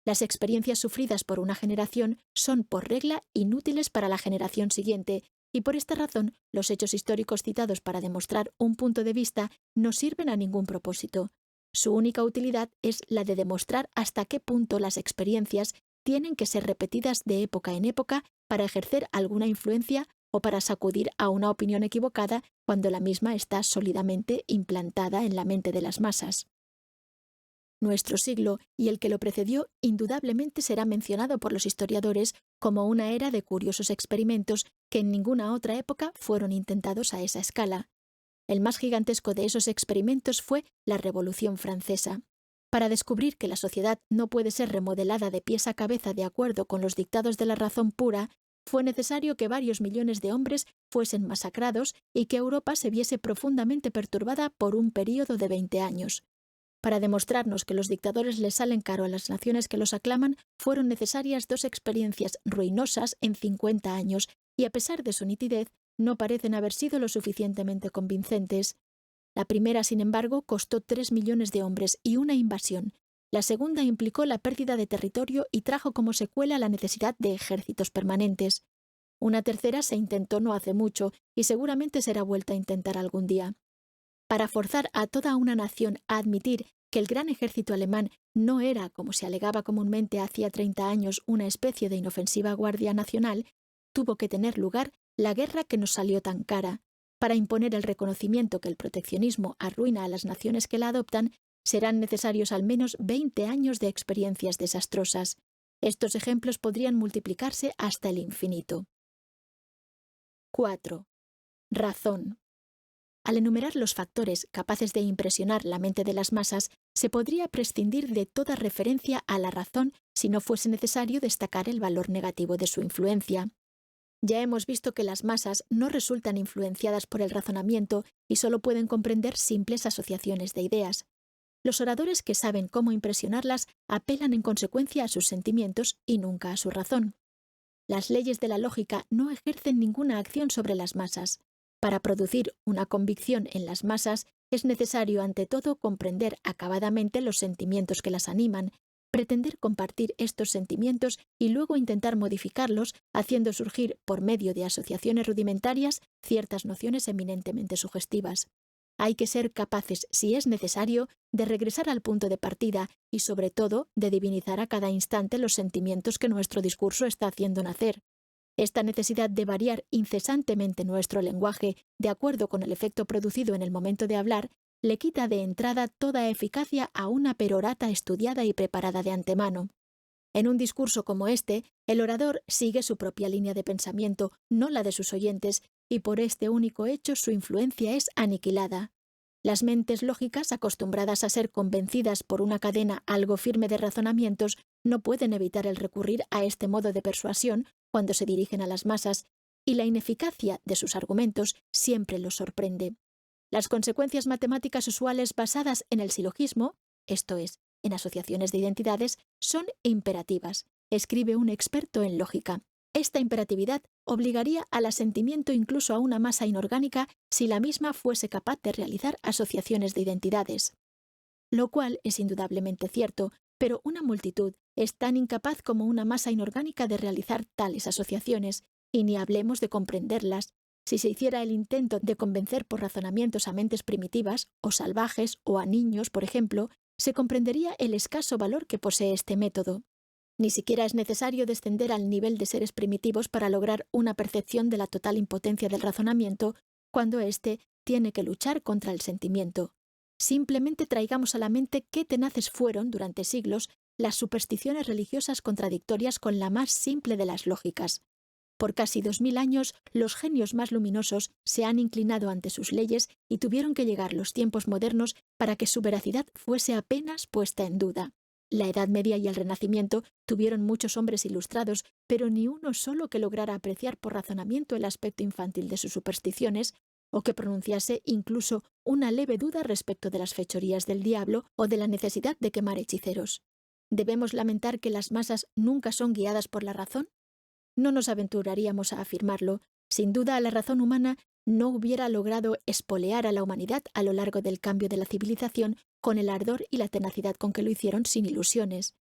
Las experiencias sufridas por una generación son, por regla, inútiles para la generación siguiente, y por esta razón los hechos históricos citados para demostrar un punto de vista no sirven a ningún propósito. Su única utilidad es la de demostrar hasta qué punto las experiencias tienen que ser repetidas de época en época para ejercer alguna influencia o para sacudir a una opinión equivocada cuando la misma está sólidamente implantada en la mente de las masas. Nuestro siglo y el que lo precedió indudablemente será mencionado por los historiadores como una era de curiosos experimentos que en ninguna otra época fueron intentados a esa escala. El más gigantesco de esos experimentos fue la Revolución Francesa. Para descubrir que la sociedad no puede ser remodelada de pies a cabeza de acuerdo con los dictados de la razón pura, fue necesario que varios millones de hombres fuesen masacrados y que Europa se viese profundamente perturbada por un período de 20 años. Para demostrarnos que los dictadores les salen caro a las naciones que los aclaman, fueron necesarias 2 experiencias ruinosas en 50 años, y a pesar de su nitidez, no parecen haber sido lo suficientemente convincentes. La primera, sin embargo, costó 3 millones de hombres y una invasión. La segunda implicó la pérdida de territorio y trajo como secuela la necesidad de ejércitos permanentes. Una tercera se intentó no hace mucho y seguramente será vuelta a intentar algún día. Para forzar a toda una nación a admitir que el gran ejército alemán no era, como se alegaba comúnmente hacía 30 años, una especie de inofensiva guardia nacional, tuvo que tener lugar la guerra que nos salió tan cara. Para imponer el reconocimiento que el proteccionismo arruina a las naciones que la adoptan, serán necesarios al menos 20 años de experiencias desastrosas. Estos ejemplos podrían multiplicarse hasta el infinito. 4. Razón. Al enumerar los factores capaces de impresionar la mente de las masas, se podría prescindir de toda referencia a la razón si no fuese necesario destacar el valor negativo de su influencia. Ya hemos visto que las masas no resultan influenciadas por el razonamiento y solo pueden comprender simples asociaciones de ideas. Los oradores que saben cómo impresionarlas apelan en consecuencia a sus sentimientos y nunca a su razón. Las leyes de la lógica no ejercen ninguna acción sobre las masas. Para producir una convicción en las masas es necesario ante todo comprender acabadamente los sentimientos que las animan, pretender compartir estos sentimientos y luego intentar modificarlos, haciendo surgir, por medio de asociaciones rudimentarias, ciertas nociones eminentemente sugestivas. Hay que ser capaces, si es necesario, de regresar al punto de partida y, sobre todo, de divinizar a cada instante los sentimientos que nuestro discurso está haciendo nacer. Esta necesidad de variar incesantemente nuestro lenguaje de acuerdo con el efecto producido en el momento de hablar, le quita de entrada toda eficacia a una perorata estudiada y preparada de antemano. En un discurso como este, el orador sigue su propia línea de pensamiento, no la de sus oyentes, y por este único hecho su influencia es aniquilada. Las mentes lógicas, acostumbradas a ser convencidas por una cadena algo firme de razonamientos, no pueden evitar el recurrir a este modo de persuasión cuando se dirigen a las masas, y la ineficacia de sus argumentos siempre los sorprende. Las consecuencias matemáticas usuales basadas en el silogismo, esto es, en asociaciones de identidades, son imperativas, escribe un experto en lógica. Esta imperatividad obligaría al asentimiento incluso a una masa inorgánica si la misma fuese capaz de realizar asociaciones de identidades. Lo cual es indudablemente cierto, pero una multitud es tan incapaz como una masa inorgánica de realizar tales asociaciones, y ni hablemos de comprenderlas. Si se hiciera el intento de convencer por razonamientos a mentes primitivas, o salvajes, o a niños, por ejemplo, se comprendería el escaso valor que posee este método. Ni siquiera es necesario descender al nivel de seres primitivos para lograr una percepción de la total impotencia del razonamiento, cuando éste tiene que luchar contra el sentimiento. Simplemente traigamos a la mente qué tenaces fueron, durante siglos, las supersticiones religiosas contradictorias con la más simple de las lógicas. Por casi 2000 años, los genios más luminosos se han inclinado ante sus leyes y tuvieron que llegar los tiempos modernos para que su veracidad fuese apenas puesta en duda. La Edad Media y el Renacimiento tuvieron muchos hombres ilustrados, pero ni uno solo que lograra apreciar por razonamiento el aspecto infantil de sus supersticiones, o que pronunciase incluso una leve duda respecto de las fechorías del diablo o de la necesidad de quemar hechiceros. ¿Debemos lamentar que las masas nunca son guiadas por la razón? No nos aventuraríamos a afirmarlo. Sin duda, la razón humana no hubiera logrado espolear a la humanidad a lo largo del cambio de la civilización con el ardor y la tenacidad con que lo hicieron sin ilusiones.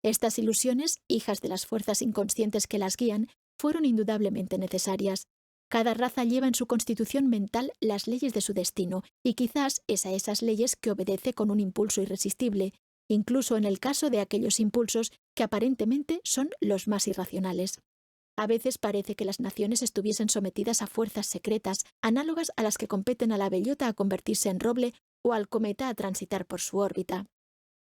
Estas ilusiones, hijas de las fuerzas inconscientes que las guían, fueron indudablemente necesarias. Cada raza lleva en su constitución mental las leyes de su destino, y quizás es a esas leyes que obedece con un impulso irresistible, incluso en el caso de aquellos impulsos que aparentemente son los más irracionales. A veces parece que las naciones estuviesen sometidas a fuerzas secretas, análogas a las que competen a la bellota a convertirse en roble o al cometa a transitar por su órbita.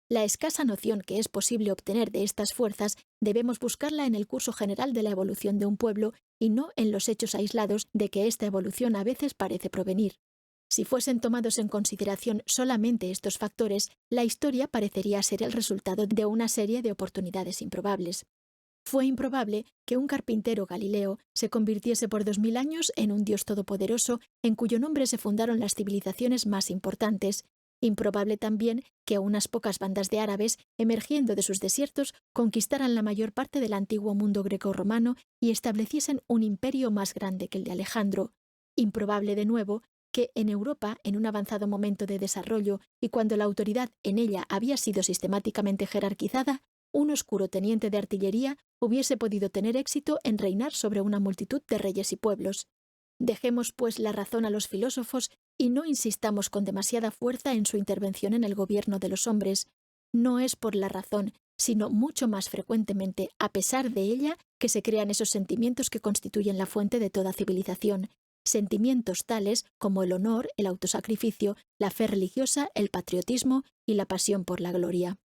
La escasa noción que es posible obtener de estas fuerzas debemos buscarla en el curso general de la evolución de un pueblo y no en los hechos aislados de que esta evolución a veces parece provenir. Si fuesen tomados en consideración solamente estos factores, la historia parecería ser el resultado de una serie de oportunidades improbables. Fue improbable que un carpintero galileo se convirtiese por 2000 años en un dios todopoderoso en cuyo nombre se fundaron las civilizaciones más importantes. Improbable también que unas pocas bandas de árabes, emergiendo de sus desiertos, conquistaran la mayor parte del antiguo mundo grecorromano y estableciesen un imperio más grande que el de Alejandro. Improbable, de nuevo, que en Europa, en un avanzado momento de desarrollo y cuando la autoridad en ella había sido sistemáticamente jerarquizada, un oscuro teniente de artillería hubiese podido tener éxito en reinar sobre una multitud de reyes y pueblos. Dejemos, pues, la razón a los filósofos y no insistamos con demasiada fuerza en su intervención en el gobierno de los hombres. No es por la razón, sino mucho más frecuentemente a pesar de ella, que se crean esos sentimientos que constituyen la fuente de toda civilización. Sentimientos tales como el honor, el autosacrificio, la fe religiosa, el patriotismo y la pasión por la gloria.